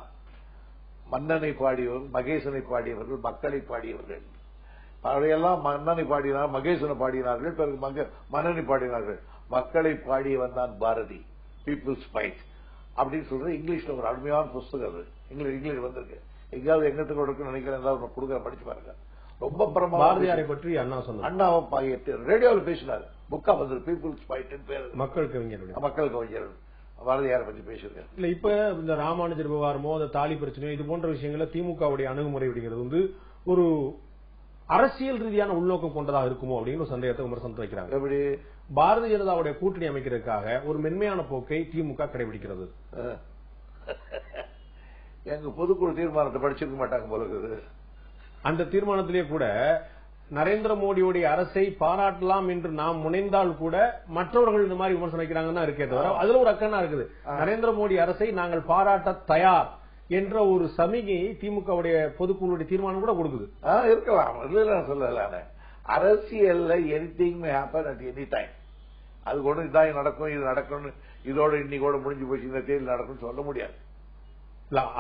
மன்னனை பாடியவர், மகேசனை பாடியவர்கள், மக்களை பாடியவர்கள். அவையெல்லாம் மன்னனை பாடினார், மகேசனை பாடினார்கள், பிறகு மன்னனை பாடினார்கள். மக்களை பாடியவன் தான் பாரதி. பீப்புள்ஸ் ஃபைட் அப்படின்னு சொல்ற இங்கிலீஷ்ல ஒரு அருமையான புஸ்தகம். அது இங்கிலீஷ் வந்திருக்கு. எங்கேயாவது எங்கிட்ட கொடுக்க நினைக்கிறேன், ஏதாவது கொடுக்குற படிச்சு பாருங்க. ரொம்ப பிரமா பாரதியாரை பற்றி அண்ணா சொன்னார். அண்ணாவை ரேடியோவில் பேசினார். புக்கா வந்து பீப்புள்ஸ் ஃபைட் பேர், மக்கள் கவிஞர், மக்கள் கவிஞர் பாரதியாரை பற்றி பேசியிருக்காரு. இல்ல இப்ப இந்த ராமானுஜர் விவகாரமோ, அந்த தாலி பிரச்சனையோ, இது போன்ற விஷயங்கள திமுகவுடைய அணுகுமுறை அப்படிங்கிறது வந்து ஒரு அரசியல் ரீதியான உள்நோக்கம் கொண்டதாக இருக்குமோ அப்படின்னு ஒரு சந்தேகத்தை விமர்சனத்தை வைக்கிறாங்க. எப்படி பாரதிய ஜனதாவுடைய கூட்டணி அமைக்கிறதுக்காக ஒரு மென்மையான போக்கை திமுக கடைபிடிக்கிறது. எங்க பொதுக்குழு தீர்மானத்தை படிச்சிருக்க மாட்டாங்க போல இருக்குது. அந்த தீர்மானத்திலேயே கூட நரேந்திர மோடியுடைய அரசை பாராட்டலாம் என்று நாம் முனைந்தால் கூட மற்றவர்கள் இந்த மாதிரி விமர்சனம் வைக்கிறாங்கன்னா இருக்கே தவிர அதுல ஒரு அக்கன்னா இருக்குது. நரேந்திர மோடி அரசை நாங்கள் பாராட்ட தயார் என்ற ஒரு சமிகையை திமுகவுடைய பொதுக்குழுடைய தீர்மானம் கூட கொடுக்குது. இருக்கலாம், சொல்லல. அரசியல்ல anything may happen at any time. அது ஒண்ணு இதான் நடக்கும், இது நடக்கும், இதோட இன்னைக்கோட முடிஞ்சு போச்சு, இந்த தேதி நடக்கும் சொல்ல முடியாது.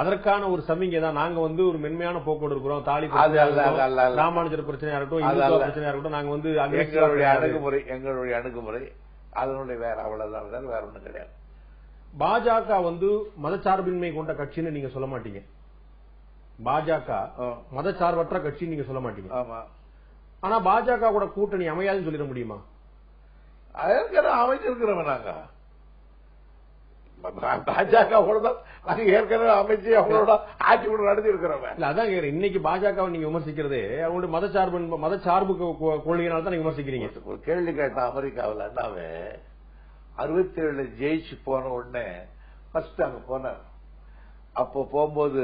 அதற்கான ஒரு சமிங்கை தான் நாங்க வந்து ஒரு மென்மையான போக்கோடு இருக்கிறோம். தாலி ராமானுஜர் பிரச்சனையா இருக்கட்டும், இந்துத்துவ பிரச்சனையா இருக்கட்டும், நாங்க வந்து எங்களுடைய அணுகுமுறை அதனுடைய வேற அவ்வளவுதான், வேற ஒண்ணும் கிடையாது. பாஜக வந்து மதச்சார்பின்மை கொண்ட கட்சின்னு நீங்க சொல்ல மாட்டீங்க. பாஜக மதச்சார்பற்ற கட்சின்னு நீங்க சொல்ல மாட்டீங்க. ஆமா. ஆனா பாஜக கூட கூட்டணி அமையாதுன்னு சொல்லிட முடியுமா? அமைச்சிருக்கிறவன் நாங்க பாஜக நாங்க ஏற்கனவே அமைச்சு அவங்களோட ஆட்சி கூட நடத்தி இருக்கிறவன். அதான் இன்னைக்கு பாஜக நீங்க விமர்சிக்கிறதே அவங்களுடைய மதச்சார்பு கொள்கையினால தான் நீங்க விமர்சிக்கிறீங்க. ஒரு கேள்வி கேட்டா அமெரிக்காவில் அண்ணாவே 67 ஜெயிச்சு போன உடனே ஃபர்ஸ்ட் அங்க போனார். அப்போ போகும்போது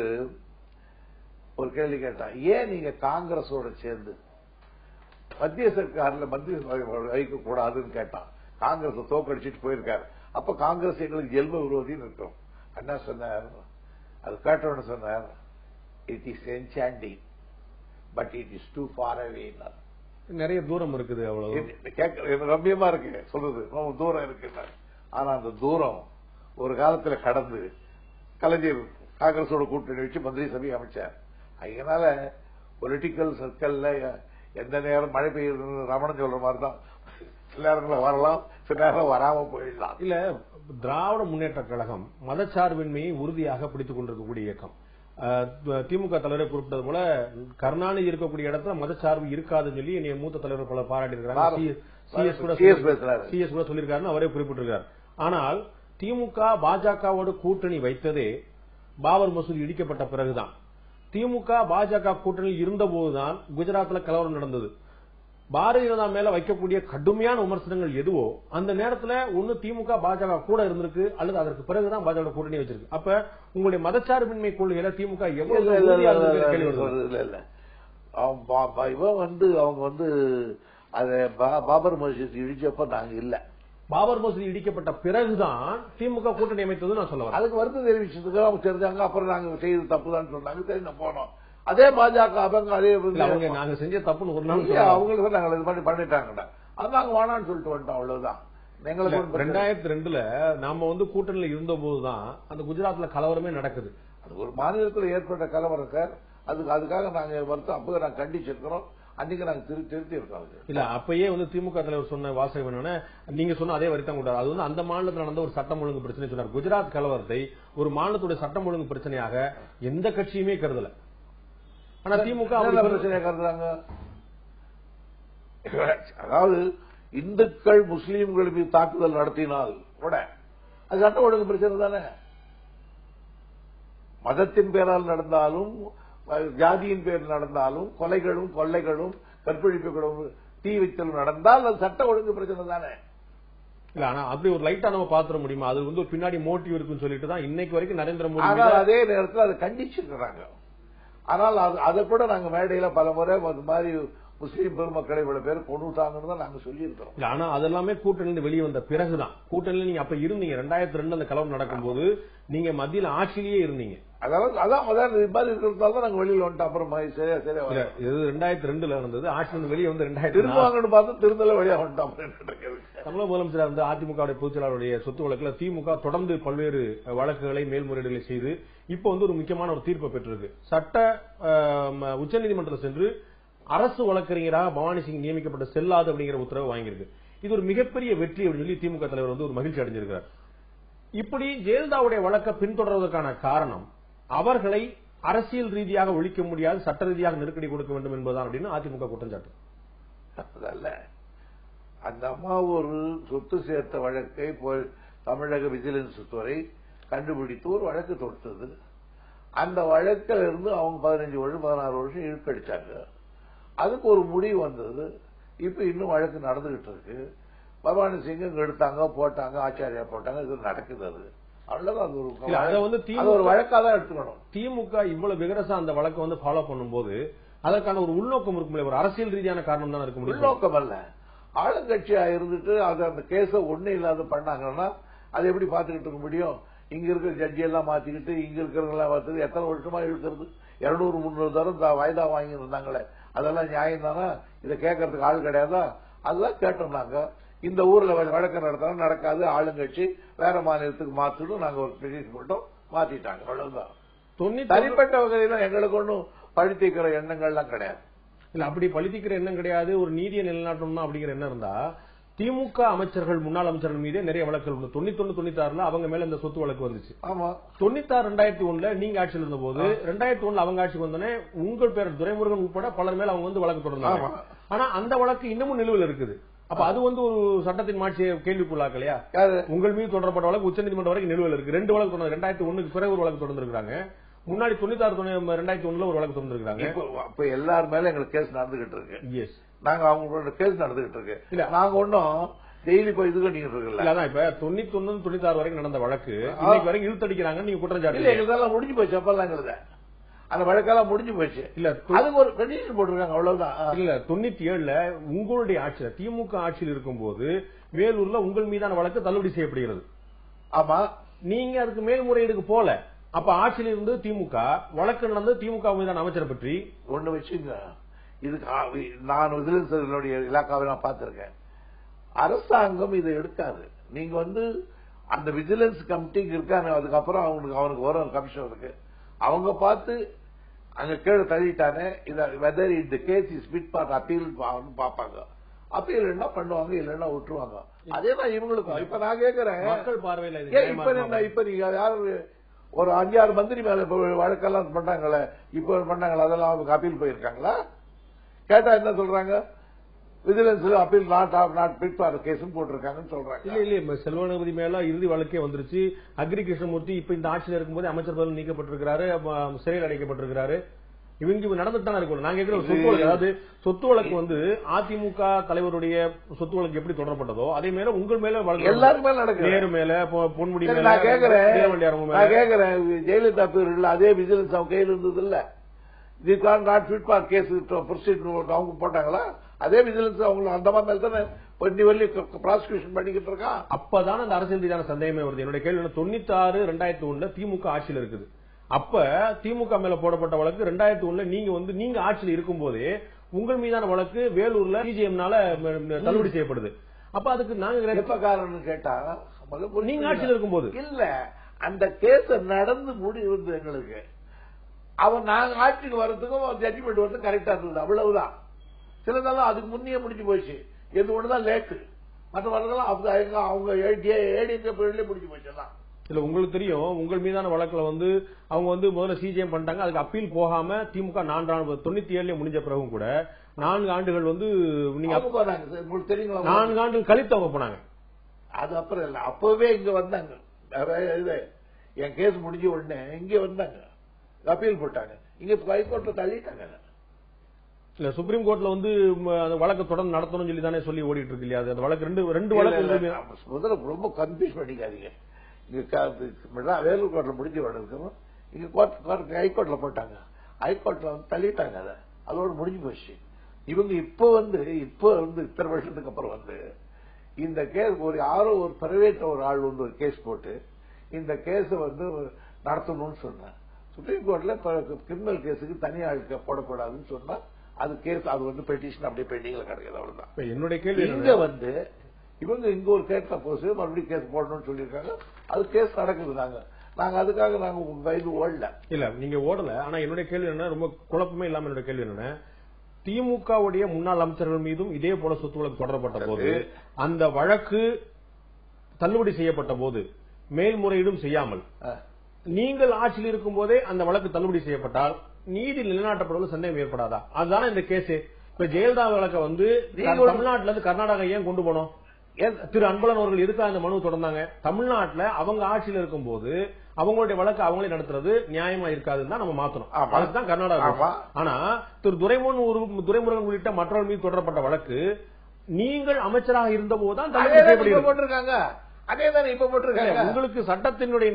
ஒரு கேள்வி கேட்டான், ஏன் நீங்க காங்கிரஸோட சேர்ந்து மத்திய சர்க்கார்ல மந்திரி வைக்க கூடாதுன்னு கேட்டான். காங்கிரஸ் தோக்கடிச்சிட்டு போயிருக்காரு. அப்ப காங்கிரஸ் எங்களுக்கு ஜெல்ம விரோதின்னு இருக்கும். அண்ணா சொன்னார், அது கேட்டவன சொன்னார், it is enchanting but it is too far away. நிறைய தூரம் இருக்குது, அவ்வளவு ரம்யமா இருக்கு சொல்றது, தூரம் இருக்கு. ஆனா அந்த தூரம் ஒரு காலத்துல கடந்து கலைஞர் காங்கிரஸோட கூட்டணி வச்சு மந்திரி சபை அமைச்சார். அதனால பொலிட்டிக்கல் சர்க்கிள்ல எந்த நேரம் மழை பெய்யுது ரமணன் சொல்ற மாதிரிதான், சில நேரங்களில் வரலாம், சில நேரம் வராம போயிடலாம். இல்ல, திராவிட முன்னேற்ற கழகம் மதச்சார்பின்மையை உறுதியாக பிடித்துக் கொண்டிருக்கக்கூடிய இயக்கம். திமுக தலைவரை குறிப்பிட்டது போல கருணாநிதி இருக்கக்கூடிய இடத்துல மதச்சார்பு இருக்காதுன்னு சொல்லி என்னைய மூத்த தலைவர் பல பாராட்டியிருக்கிறாங்க. சிஎஸ் கூட சொல்லியிருக்காருன்னு அவரே குறிப்பிட்டிருக்காரு. ஆனால் திமுக பாஜகவோடு கூட்டணி வைத்ததே பாபர் மசூதி இடிக்கப்பட்ட பிறகுதான். திமுக பாஜக கூட்டணியில் இருந்தபோதுதான் குஜராத்ல கலவரம் நடந்தது. பாரதிய ஜனதா மேல வைக்கக்கூடிய கடுமையான விமர்சனங்கள் எதுவோ அந்த நேரத்துல ஒண்ணு திமுக பாஜக கூட இருந்திருக்கு, அல்லது அதற்கு பிறகுதான் பாஜக கூட்டணி வச்சிருக்கு. அப்ப உங்களுடைய மதச்சார்பின்மை கொள்கையில திமுக எவ்வளவு அவங்க வந்து பாபர் மசூதி இடிச்சப்ப நாங்க இல்ல. பாபர் மசூதி இடிக்கப்பட்ட பிறகுதான் திமுக கூட்டணி அமைத்தது நான் சொல்லுவேன். அதுக்கு வருத்தம் தெரிவிச்சதுக்கு அவங்க தெரிஞ்சாங்க. அப்புறம் நாங்க செய்தது தப்புதான் சொன்னாங்க, தெரிஞ்சு போனோம். அதே பாஜக அவங்க அதே நாங்க செஞ்ச தப்புன்னு ஒரு நாள் அவங்களுக்கு நாங்க இது மாதிரி பண்ணிட்டாங்க, அது நாங்க வேணான்னு சொல்லிட்டு வந்துட்டோம், அவ்வளவுதான். 2002 நாம வந்து கூட்டணியில இருந்த போதுதான் அந்த குஜராத்ல கலவரமே நடக்குது. அது ஒரு மாநிலத்தில் ஏற்பட்ட கலவரம் சார். அதுக்காக நாங்க வருத்தம் அப்போது நாங்க கண்டிச்சிருக்கிறோம். அன்னைக்கு நாங்க திருத்தி இருக்கோம். இல்ல, அப்பயே வந்து திமுக தலைவர் சொன்ன வாசகம் என்னன்னா, நீங்க சொன்ன அதே வரித்தான் கொண்டாரு. அது வந்து அந்த மாநிலத்தில் நடந்த ஒரு சட்டம் ஒழுங்கு பிரச்சனை சொன்னார். குஜராத் கலவரத்தை ஒரு மாநிலத்துடைய சட்டம் ஒழுங்கு பிரச்சனையாக எந்த கட்சியுமே கருதல. ஆனா திமுக பிரச்சனையா கருதுறாங்க. அதாவது இந்துக்கள் முஸ்லீம்கள் மீது தாக்குதல் நடத்தினால் கூட அது சட்டம் ஒழுங்கு பிரச்சனை தானே. மதத்தின் பேரால் நடந்தாலும் ஜாதியின் பேரில் நடந்தாலும் கொலைகளும் கொள்ளைகளும் கற்பழிப்புகளும் தீ வைத்தலும் நடந்தால் அது சட்ட ஒழுங்கு பிரச்சனை தானே. இல்ல, ஆனா அப்படி ஒரு லைட்டா நம்ம பாத்துற முடியுமா? அது வந்து ஒரு பின்னாடி மோட்டிவ் இருக்குன்னு சொல்லிட்டு தான் இன்னைக்கு வரைக்கும் நரேந்திர மோடி. ஆனால் அதே நேரத்தில் அதை கண்டிச்சிருக்கிறாங்க. ஆனால் அதை கூட நாங்க மேடையில பல முறை அது மாதிரி முஸ்லீம் பெருமக்களை இவ்வளவு பேர் கொண்டுட்டாங்கன்னு தான் நாங்க சொல்லியிருக்கிறோம். ஆனா அதெல்லாமே கூட்டணியிலிருந்து வெளியே வந்த பிறகுதான். கூட்டணியில் நீங்க அப்ப இருந்தீங்க. 2002 அந்த கலவரம் நடக்கும் போது நீங்க மத்தியில் ஆட்சியிலேயே இருந்தீங்க. அதான் இது மாதிரி இருக்கிறதால தான் நாங்க வெளியில் வந்துட்டோம். அப்புறம் சரியா இது 2002 இருந்தது. ஆட்சியிலிருந்து வெளியே வந்து 2000 திரும்புவாங்கன்னு பார்த்து திருந்தல வெளியே வந்துட்டோம். தமிழக முதலமைச்சர் வந்து அதிமுக பொதுச்செயலாளருடைய சொத்து வழக்குல திமுக தொடர்ந்து பல்வேறு வழக்குகளை மேல்முறையீடுகளை செய்து இப்ப வந்து ஒரு முக்கியமான ஒரு தீர்ப்பை பெற்றிருக்கு. உச்சநீதிமன்றத்தில் சென்று அரசு வழக்கறிஞராக பவானி சிங் நியமிக்கப்பட்ட செல்லாது அப்படிங்கிற உத்தரவு வாங்கியிருக்கு. இது ஒரு மிகப்பெரிய வெற்றி அப்படின்னு சொல்லி திமுக தலைவர் வந்து ஒரு மகிழ்ச்சி அடைஞ்சிருக்கிறார். இப்படி ஜெயலலிதாவுடைய வழக்கை பின்தொடர்வதற்கான காரணம் அவர்களை அரசியல் ரீதியாக ஒழிக்க முடியாது, சட்ட ரீதியாக நெருக்கடி கொடுக்க வேண்டும் என்பதுதான் அப்படின்னு அதிமுக குற்றஞ்சாட்டு. அதல்ல, அந்த அம்மா ஒரு சொத்து சேர்த்த வழக்கை தமிழக விஜிலன்ஸ் துறை கண்டுபிடித்து ஒரு வழக்கு தொடுத்தது. அந்த வழக்கில் இருந்து அவங்க 15 வருஷம் 16 வருஷம் இழுக்கடிச்சாங்க. அதுக்கு ஒரு முடிவு வந்தது. இப்ப இன்னும் வழக்கு நடந்துகிட்டு இருக்கு. பவானி சிங் எடுத்தாங்க, போட்டாங்க, ஆச்சாரியா போட்டாங்க, இது நடக்குது. அது அவ்வளவுதான், ஒரு வழக்காதான் எடுத்துக்கணும். திமுக இவ்வளவு விகரசா அந்த வழக்கை வந்து ஃபாலோ பண்ணும்போது அதற்கான ஒரு உள்நோக்கம் இருக்கும், ஒரு அரசியல் ரீதியான காரணம் தான் இருக்க முடியும். உள்நோக்கம் அல்ல, ஆளுங்கட்சியா இருந்துட்டு அது அந்த கேஸ ஒண்ணு இல்லாத பண்ணாங்கன்னா அது எப்படி பாத்துக்கிட்டு இருக்க முடியும்? இங்க இருக்கிற ஜட்ஜி எல்லாம் மாத்திக்கிட்டு இங்க இருக்கிறவங்களாம் பார்த்து எத்தனை வருஷமா இழுக்கிறது? 200-300 தரம் வாய்தா வாங்கி இருந்தாங்களே, அதெல்லாம் நியாயம் தானே? இதை கேட்கறதுக்கு ஆள் கிடையாதா? அதெல்லாம் கேட்டோம் நாங்க. இந்த ஊர்ல வழக்கு நடத்தினா நடக்காது, ஆளுங்கட்சி வேற மாநிலத்துக்கு மாத்தணும், நாங்க ஒரு பெட்டிஷன் போட்டோம், மாத்திட்டாங்க. அவ்வளவுதான். தனிப்பட்ட வகையில எங்களுக்கு ஒன்றும் பழித்திக்கிற எண்ணங்கள்லாம் கிடையாது. இல்ல அப்படி பழித்திக்கிற எண்ணம் கிடையாது. ஒரு நீதியை நிலைநாட்டணும் அப்படிங்கிற எண்ணம் இருந்தா திமுக அமைச்சர்கள், முன்னாள் அமைச்சர்கள் மீதே நிறைய வழக்குகள் உண்டு. 91, 96 அவங்க மேல இந்த சொத்து வழக்கு வந்துச்சு. ஆமா. 96, 2001 நீங்க ஆட்சியில் இருந்த போது 2001 அவங்க ஆட்சிக்கு வந்தோடனே உங்கள் பேர் துரைமுருகன் உட்பட பலர் மேல அவங்க வந்து வழக்கு தொடர்ந்தாங்க. ஆனா அந்த வழக்கு இன்னமும் நிலுவையில் இருக்குது. அப்ப அது வந்து ஒரு சட்டத்தின் மாட்சியை கேள்விக்குள்ளாக்கலையா? உங்கள் மீது தொடரப்பட்ட வழக்கு உச்சநீதிமன்றம் வரைக்கும் நிலுவையில் இருக்கு. 2 வழக்கு தொடர்ந்து 2001 பிறகு ஒரு வழக்கு தொடர்ந்துருக்காங்க. முன்னாடி 96, 2001 ஒரு வழக்கு தொடர்ந்துருக்காங்க. இப்ப எல்லாரும் மேல எங்களுக்கு கேஸ் நடந்துகிட்டு இருக்கு. நாங்க அவங்களோட கேஸ் நடந்துகிட்டு இருக்கு. இல்ல நாங்க ஒன்னும் டெய்லி போய் இது பண்ணிட்டு இருக்கல. இப்ப 91, 96 வரைக்கும் நடந்த வழக்கு இன்னைக்கு வரைக்கும் இழுத்தடிக்கிறாங்க. நீங்க குற்றச்சாட்டு இல்ல, எங்களுக்கெல்லாம் முடிஞ்சு போச்சு. அப்பெல்லாம் எங்களுக்கு அந்த வழக்கெல்லாம் முடிஞ்சு போச்சு. இல்ல அதுக்கு ஒரு பெட்டிஷன் போட்டிருக்காங்க, அவ்வளவுதான். இல்ல 97 உங்களுடைய ஆட்சியில திமுக ஆட்சியில் இருக்கும்போது வேலூர்ல உங்கள் மீதான வழக்கு தள்ளுபடி செய்யப்படுகிறது. ஆமா. நீங்க அதுக்கு மேல்முறையீடுக்கு போல. அப்ப ஆட்சியில் இருந்து திமுக வழக்கு நடந்து திமுக மீதான அமைச்சரை பற்றி ஒண்ணு வச்சுங்க. இதுக்கு நான் விஜிலன்ஸ் இலாக்காவை நான் பார்த்திருக்கேன். அரசாங்கம் இதை எடுக்காது. நீங்க வந்து அந்த விஜிலன்ஸ் கமிட்டிக்கு இருக்காங்க, அதுக்கப்புறம் அவனுக்கு வரும் கமிஷன் இருக்கு, அவங்க பார்த்து அங்க கீழே தள்ளிட்டானே வெதர் இந்த case is fit for appeal பாப்பாங்க. அப்பீல் என்ன பண்ணுவாங்க, இல்லைன்னா விட்டுருவாங்க. அதேதான் இவங்களுக்கும். இப்ப நான் கேட்கிறேன், மக்கள் பார்வையில் இப்ப நீங்க யாரு ஒரு 5-6 மந்திரி மேல வழக்கெல்லாம் பண்ணாங்களே, இப்ப பண்ணாங்களா, அதெல்லாம் அவங்க அப்பீல் போயிருக்காங்களா? கேட்டா என்ன சொல்றாங்க, vigilance appeal not fit for case போட்டிருக்காங்கன்னு சொல்றாங்க. இல்ல செல்வகணபதி மேல இறுதி வழக்கே வந்துருச்சு. அக்ரி கிருஷ்ணமூர்த்தி இப்ப இந்த ஆட்சியில் இருக்கும்போது அமைச்சர் பதவி நீக்கப்பட்டிருக்கிறாரு, சிறையில் அடைக்கப்பட்டிருக்கிறாரு. இவங்க நடந்துட்டு தான் இருக்கும். நாங்க கேட்கிற சொத்து வழக்கு, அதாவது சொத்து வழக்கு வந்து அதிமுக தலைவருடைய சொத்து வழக்கு எப்படி தொடரப்பட்டதோ அதே மேல உங்கள் மேல வழக்கு எல்லாரும் மேல நடக்குது. நேரு மேல, பொன்முடி மேல. நான் கேட்கிறேன் ஜெயலலிதா பேர் அதே விஜிலன்ஸ் அவங்க கையில் இருந்தது இல்ல, this are not fit for case proceed அவங்க போட்டாங்களா? அதே விஜிலன்ஸ் அவங்க அந்த மாதிரி மேல தானே பண்ணி வள்ளி ப்ராசிக்யூஷன் பண்ணிக்கிட்டு இருக்கா. அப்பதான் அந்த அரசியல் ரீதியான சந்தேகமே வருது. என்னுடைய கேள்வி 96, 2001 திமுக ஆட்சியில் இருக்குது. அப்ப திமுக மேல போடப்பட்ட வழக்கு 2001 நீங்க ஆட்சியில் இருக்கும் போதே உங்கள் மீதான வழக்கு வேலூர்ல சிஜிஎம்னால தள்ளுபடி செய்யப்படுது. அப்ப அதுக்கு நாங்க எப்ப காரணம் கேட்டா, நீங்க ஆட்சியில் இருக்கும் போது இல்ல, அந்த கேஸ் நடந்து முடிவு எங்களுக்கு அவன் நாங்க ஆட்சிக்கு வர்றதுக்கும் ஜட்ஜ்மெண்ட் வரதுக்கும் கரெக்டா இருந்தது, அவ்வளவுதான். சிலதெல்லாம் அதுக்கு முன்னே முடிஞ்சு போச்சு. எது ஒண்ணுதான் லேட்டு, மற்றவர்களெல்லாம் அவங்க ஏடிஎம்கே பீரியட்லயே முடிஞ்சு போச்சு. இல்ல உங்களுக்கு தெரியும், உங்கள் மீதான வழக்குல அவங்க முதல்ல சிஜிஎம் பண்ணிட்டாங்க. அதுக்கு அப்பீல் போகாம திமுக 97 முடிஞ்ச பிறகும் கூட 4 ஆண்டுகள் நீங்க உங்களுக்கு தெரியுங்களா, 4 ஆண்டுகள் கழித்து அவங்க போனாங்க. அது அப்புறம் இல்ல, அப்பவே இங்க வந்தாங்க. என் கேஸ் முடிஞ்ச உடனே இங்க வந்தாங்க, அப்பீல் போட்டாங்க. இங்க ஹைகோர்ட்ல தள்ளிட்டாங்க. இல்ல சுப்ரீம் கோர்ட்ல அந்த வழக்கு தொடர்ந்து நடத்தணும்னு சொல்லி தானே சொல்லி ஓடிட்டு இருக்கு இல்லையா? அந்த வழக்கு ரெண்டு வழக்கு முதல்ல ரொம்ப கன்ஃபியூஸ் பண்ணிக்காதீங்க. இங்க வேலூர் கோர்ட்ல முடிஞ்ச வழக்கு இங்க ஹைகோர்ட்ல போட்டாங்க. ஹைகோர்ட்ல தள்ளிட்டாங்க. அதோட முடிஞ்சு போச்சு. இவங்க இப்ப இத்தனை வருஷத்துக்கு அப்புறம் இந்த கேஸ் யாரோ ஒரு பிரைவேட் ஒரு ஆள் ஒரு கேஸ் போட்டு இந்த கேஸ் நடத்தணும்னு சொன்ன சுப்ரீம் கோர்ட்ல கிரிமினல் கேஸுக்கு தனி ஆளுக்கு போடக்கூடாதுன்னு சொன்னா அது கேஸ் அது பெட்டிஷன் அப்படியே பெண்டிங்ல கிடைக்குது, அவ்வளவுதான். என்னுடைய கேள்வி இங்க இவங்க இங்க ஒரு கேஸ் போஸ் மறுபடியும் கேஸ் போடணும்னு சொல்லியிருக்காங்க. அது கேஸ் நடக்குது. நாங்க அதுக்காக நாங்க வயது ஓடல. இல்ல நீங்க ஓடல. ஆனா என்னுடைய கேள்வி என்ன, ரொம்ப குழப்பமே இல்லாம என்னுடைய கேள்வி என்ன, திமுகவுடைய முன்னாள் அமைச்சர்கள் மீதும் இதே போல சொத்து வழக்கு தொடரப்பட்ட போது அந்த வழக்கு தள்ளுபடி செய்யப்பட்ட போது மேல்முறையீடும் செய்யாமல் நீங்கள் ஆட்சியில் இருக்கும் போதே அந்த வழக்கு தள்ளுபடி செய்யப்பட்டால் நீதி நிலைநாட்டப்படுவது சந்தேகம் ஏற்படாதா? அதுதானே இந்த கேஸ். இப்ப ஜெயலலிதா வழக்க தமிழ்நாட்டில இருந்து கர்நாடகா ஏன் கொண்டு போனோம்? திரு அன்பழகன் அவர்கள் எதுக்காக இந்த மனு தொடர்ந்தாங்க? தமிழ்நாட்டில் அவங்க ஆட்சியில் இருக்கும் போது அவங்களுடைய வழக்கு அவங்களே நடத்துறது நியாயமா இருக்காதுன்னு தான் நம்ம மாத்தணும். அதுதான் கர்நாடகா. ஆனா திரு துரைமுருகன் உள்ளிட்ட மற்றவர்கள் மீது தொடரப்பட்ட வழக்கு நீங்கள் அமைச்சராக இருந்த போதுதான் போட்டிருக்காங்க. அதேதான் இப்ப போட்டிருக்காங்க. உங்களுக்கு சட்டத்தினுடைய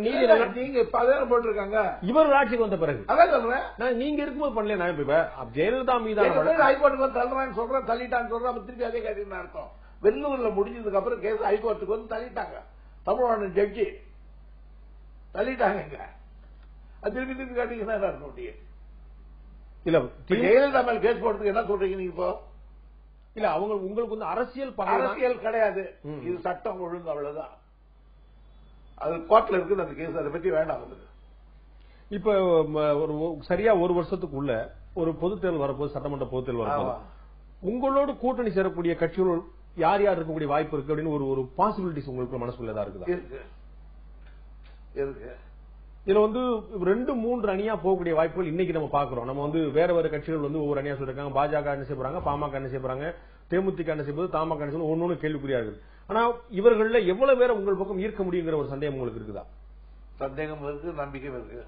நீதி நீங்க இப்ப போட்டிருக்காங்க. இவர் ஆட்சிக்கு வந்த பிறகு அதான் சொல்றேன். நீங்க இருக்கும்போது பண்ணல. நான் இப்ப ஜெயலலிதா மீதான ஹைகோர்ட்டுக்கு தள்ளுறான்னு சொல்றேன், தள்ளிட்டான்னு சொல்றேன். திருப்பி அதே காரியம் அர்த்தம். வெள்ளூர்ல முடிஞ்சதுக்கு அப்புறம் கேஸ் ஹைகோர்ட்டுக்கு தள்ளிட்டாங்க. தமிழ்நாடு ஜட்ஜி தள்ளிட்டாங்க. திருப்பி திருப்பி காட்டிங்கன்னா இல்ல ஜெயலலிதா மேல கேஸ் போடுறதுக்கு என்ன சொல்றீங்க நீங்க இப்போ? இல்ல அவங்க உங்களுக்கு வந்து அரசியல் கிடையாது, இது சட்டம் ஒழுங்கு, அவ்வளவுதான். அது கோர்ட்ல இருக்குது அந்த கேஸ், அதை பத்தி வேண்டாம். இப்ப ஒரு சரியா ஒரு வருஷத்துக்குள்ள ஒரு பொது தேர்தல் வரப்போது, சட்டமன்ற பொது தேர்தல் வரப்போது, உங்களோட கூட்டணி சேரக்கூடிய கட்சிகள் யார் யார் இருக்கக்கூடிய வாய்ப்பு இருக்கு அப்படின்னு ஒரு பாசிபிலிட்டிஸ் உங்களுக்கு மனசுக்குள்ள தான் இருக்குதா? இருக்கு. இதுல வந்து 2-3 அணியா போகக்கூடிய வாய்ப்புகள் இன்னைக்கு நம்ம பாக்குறோம். நம்ம வந்து வேற வேற கட்சிகள் வந்து ஒவ்வொரு அணியா சொல்லிருக்காங்க. பாஜக என்ன செய்ய போறாங்க, பாமக என்ன செய்ய போறாங்க, தேமுதிக என்ன செய்ய போது, தமாக என்ன செய்ய, ஒன்னொன்னு கேள்விக்குறியா இருக்கு. ஆனா இவர்கள எவ்வளவு பேரை உங்கள் பக்கம் ஈர்க்க முடியுங்கிற ஒரு சந்தேகம் உங்களுக்கு இருக்குதா? சந்தேகம் இருக்கு, நம்பிக்கை இருக்கு.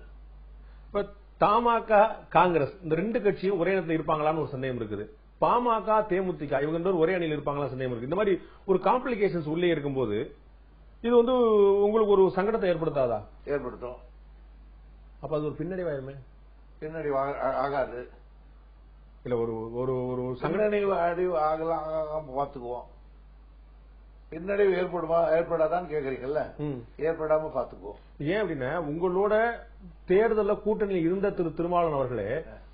இப்ப தமாக காங்கிரஸ் இந்த 2 கட்சியும் ஒரே இடத்துல இருப்பாங்களான்னு ஒரு சந்தேகம் இருக்குது. பாமக தேமுதிக இவங்க ஒரே அணியில் இருப்பாங்களா சந்தேகம் இருக்கு. இந்த மாதிரி ஒரு காம்ப்ளிகேஷன்ஸ் உள்ளே இருக்கும்போது இது வந்து உங்களுக்கு ஒரு சங்கடத்தை ஏற்படுத்தாதா? ஏற்படுத்தும். அப்ப அது ஒரு பின்னடைவாயிருமே. பின்னடைவு ஆகாது. இல்ல ஒரு ஒரு ஒரு பின்னடைவு ஆகலாம், பாத்துக்குவோம். பின்னடைவு ஏற்படாதான் கேக்குறீங்கல்ல, ஏற்படாம பாத்துக்குவோம். ஏன் அப்படின்னா உங்களோட தேர்தல கூட்டணியில் இருந்த திருமாவளவன் அவர்களே,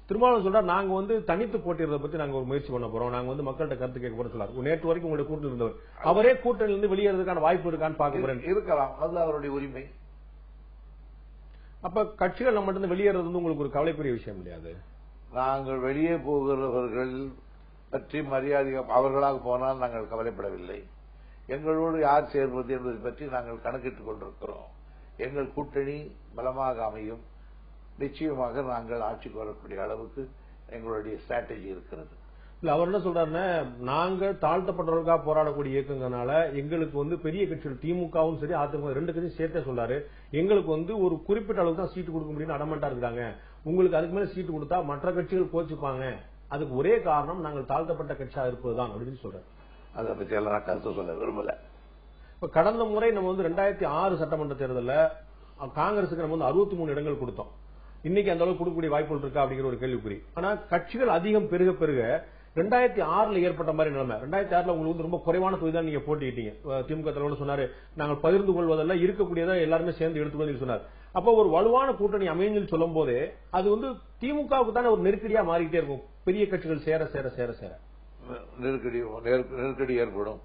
திருமாவளவன் சொல்றாரு நாங்க வந்து தனித்து போட்டியதை பத்தி நாங்க ஒரு முயற்சி பண்ண போறோம், நாங்க வந்து மக்கள்கிட்ட கருத்து கேட்க போறோம் சொல்லாரு. நேற்று வரைக்கும் உங்களுடைய கூட்டணி இருந்தவர் அவரே கூட்டணியில இருந்து வெளியேறதுக்கான வாய்ப்பு இருக்கான்னு பாக்க போறேன். இருக்கலாம், அது அவருடைய உரிமை. அப்ப கட்சிகள் நம்ம மட்டும் வெளியேறது வந்து உங்களுக்கு ஒரு கவலைக்குரிய விஷயம் இல்லையாது? நாங்கள் வெளியே போகிறவர்கள் பற்றி மரியாதை அவர்களாக போனால் நாங்கள் கவலைப்படவில்லை. எங்களோடு யார் சேர்வது என்பதை பற்றி நாங்கள் கணக்கிட்டுக் கொண்டிருக்கிறோம். எங்கள் கூட்டணி பலமாக அமையும். நிச்சயமாக நாங்கள் ஆட்சிக்கு வரக்கூடிய அளவுக்கு எங்களுடைய ஸ்ட்ராட்டஜி இருக்கிறது. இல்ல அவர் என்ன சொல்றாருன்னா, நாங்க தாழ்த்தப்பட்டவர்களுக்காக போராடக்கூடிய இயக்கங்கனால எங்களுக்கு வந்து பெரிய கட்சிகள் திமுகவும் சரி அதிமுக 2 கட்சியும் சேர்த்தே சொல்றாரு, எங்களுக்கு வந்து ஒரு குறிப்பிட்ட அளவுக்கு தான் சீட்டு கொடுக்க முடியும் அடமெண்டா இருக்காங்க. உங்களுக்கு அதுக்கு மேல சீட்டு கொடுத்தா மற்ற கட்சிகள் கோச்சுப்பாங்க, அதுக்கு ஒரே காரணம் நாங்கள் தாழ்த்தப்பட்ட கட்சியா இருப்பதுதான் அப்படின்னு சொல்றாரு. அதை பத்தி எல்லாம் கருத்து சொல்ல விரும்பல. இப்ப கடந்த முறை நம்ம வந்து 2006 சட்டமன்ற தேர்தலில் காங்கிரசுக்கு நம்ம வந்து 63 இடங்கள் கொடுத்தோம். இன்னைக்கு அந்த அளவுக்கு கொடுக்கக்கூடிய வாய்ப்புகள் இருக்கா அப்படிங்கிற ஒரு கேள்விக்குறி. ஆனா கட்சிகள் அதிகம் பெருக பெருக 2006 ஏற்பட்ட மாதிரி நிலைமை. 2006 உங்களுக்கு வந்து ரொம்ப குறைவான தொகுதி தான் நீங்க போட்டிட்டீங்க. திமுக தலைவர் சொன்னாரு நாங்கள் பகிர்ந்து கொள்வதெல்லாம் இருக்கக்கூடியதா எல்லாருமே சேர்ந்து எடுத்துக்கணும் சொன்னார். அப்ப ஒரு வலுவான கூட்டணி அமைஞ்சு சொல்லும் போதே அது வந்து திமுகவுக்கு தானே ஒரு நெருக்கடியா மாறிக்கிட்டே இருக்கும். பெரிய கட்சிகள் சேர சேர சேர சேர நெருக்கடி ஏற்படும்.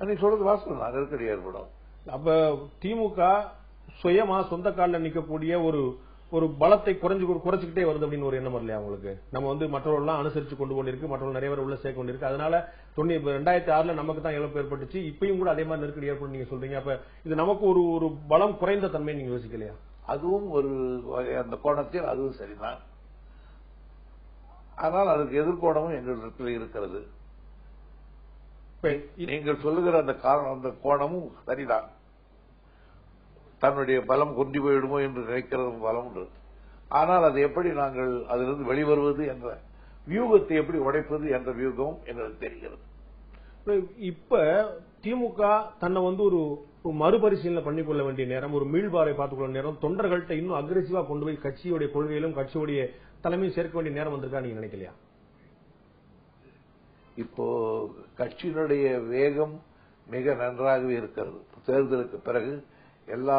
நீ சொல்றது வாஸ்தவம் தான், நெருக்கடி ஏற்படும். அப்ப திமுக சுயமா சொந்த காலில் நிற்கக்கூடிய ஒரு பலத்தை குறைச்சுக்கிட்டே வருது அப்படின்னு ஒரு எண்ணம் இல்லையா உங்களுக்கு? நம்ம வந்து மற்றவர்கள் அனுசரிச்சு கொண்டு கொண்டிருக்கு, மற்றவர்கள் நிறைய பேர் உள்ள சேர்க்க கொண்டிருக்கு. அதனால 2006 நமக்கு தான் இழப்பு ஏற்பட்டுச்சு, இப்பயும் கூட அதே மாதிரி நெருக்கடி ஏற்படும் நீங்க சொல்றீங்க. அப்ப இது நமக்கு ஒரு பலம் குறைந்த தன்மை நீங்க யோசிக்கலையா? அதுவும் ஒரு அந்த கோணத்தில் அதுவும் சரிதான். ஆனால் அதுக்கு எதிர்கோணமும் எங்களிடத்தில் இருக்கிறது. நீங்கள் சொல்லுகிற அந்த கோணமும் சரிதான். தன்னுடைய பலம் கொண்டு போயிடுமோ என்று நினைக்கிறது பலம் உண்டு. ஆனால் அது எப்படி நாங்கள் அதிலிருந்து வெளிவருவது என்ற வியூகத்தை எப்படி உடைப்பது என்ற வியூகம் எங்களுக்கு தெரிகிறது. இப்ப திமுக தன்னை வந்து ஒரு மறுபரிசீலனை பண்ணிக்கொள்ள வேண்டிய நேரம், ஒரு மீள்பாரை பார்த்துக் கொள்ள நேரம், தொண்டர்கள்ட்ட இன்னும் அக்ரெசிவா கொண்டு போய் கட்சியுடைய கொள்கையிலும் கட்சியுடைய தலைமையும் சேர்க்க வேண்டிய நேரம் வந்திருக்கா நீங்க நினைக்கலையா? இப்போ கட்சியினுடைய வேகம் மிக நன்றாகவே இருக்கிறது. தேர்தலுக்கு பிறகு எல்லா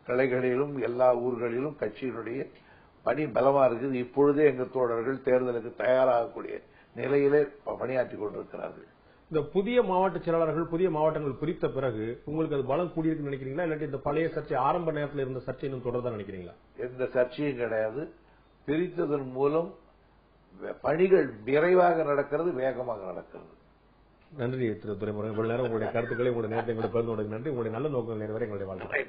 கிளைகளிலும் எல்லா ஊர்களிலும் கட்சியினுடைய பணி பலமா இருக்குது. இப்பொழுதே எங்கள் தோழர்கள் தேர்தலுக்கு தயாராகக்கூடிய நிலையிலே பணியாற்றிக் கொண்டிருக்கிறார்கள். இந்த புதிய மாவட்ட செயலாளர்கள் புதிய மாவட்டங்கள் பிரித்த பிறகு உங்களுக்கு அது பலம் கூடியிருக்குன்னு நினைக்கிறீங்களா, இல்லாட்டி இந்த பழைய சர்ச்சை ஆரம்ப நேரத்தில் இருந்த சர்ச்சை இன்னும் தொடர்தான் நினைக்கிறீங்களா? எந்த சர்ச்சையும் கிடையாது. பிரித்ததன் மூலம் பணிகள் விரைவாக நடக்கிறது, வேகமாக நடக்கிறது. நன்றி திரு துரைமுருகன். இவ்வளவு நேரம் உங்களுடைய கருத்துக்களை உங்களுடைய நேரத்தை எங்களுடைய பகிர்ந்து நன்றி. உங்களுடைய நல்ல நோக்கங்கள் நிறைவேற எங்களுடைய வாழ்க்கை.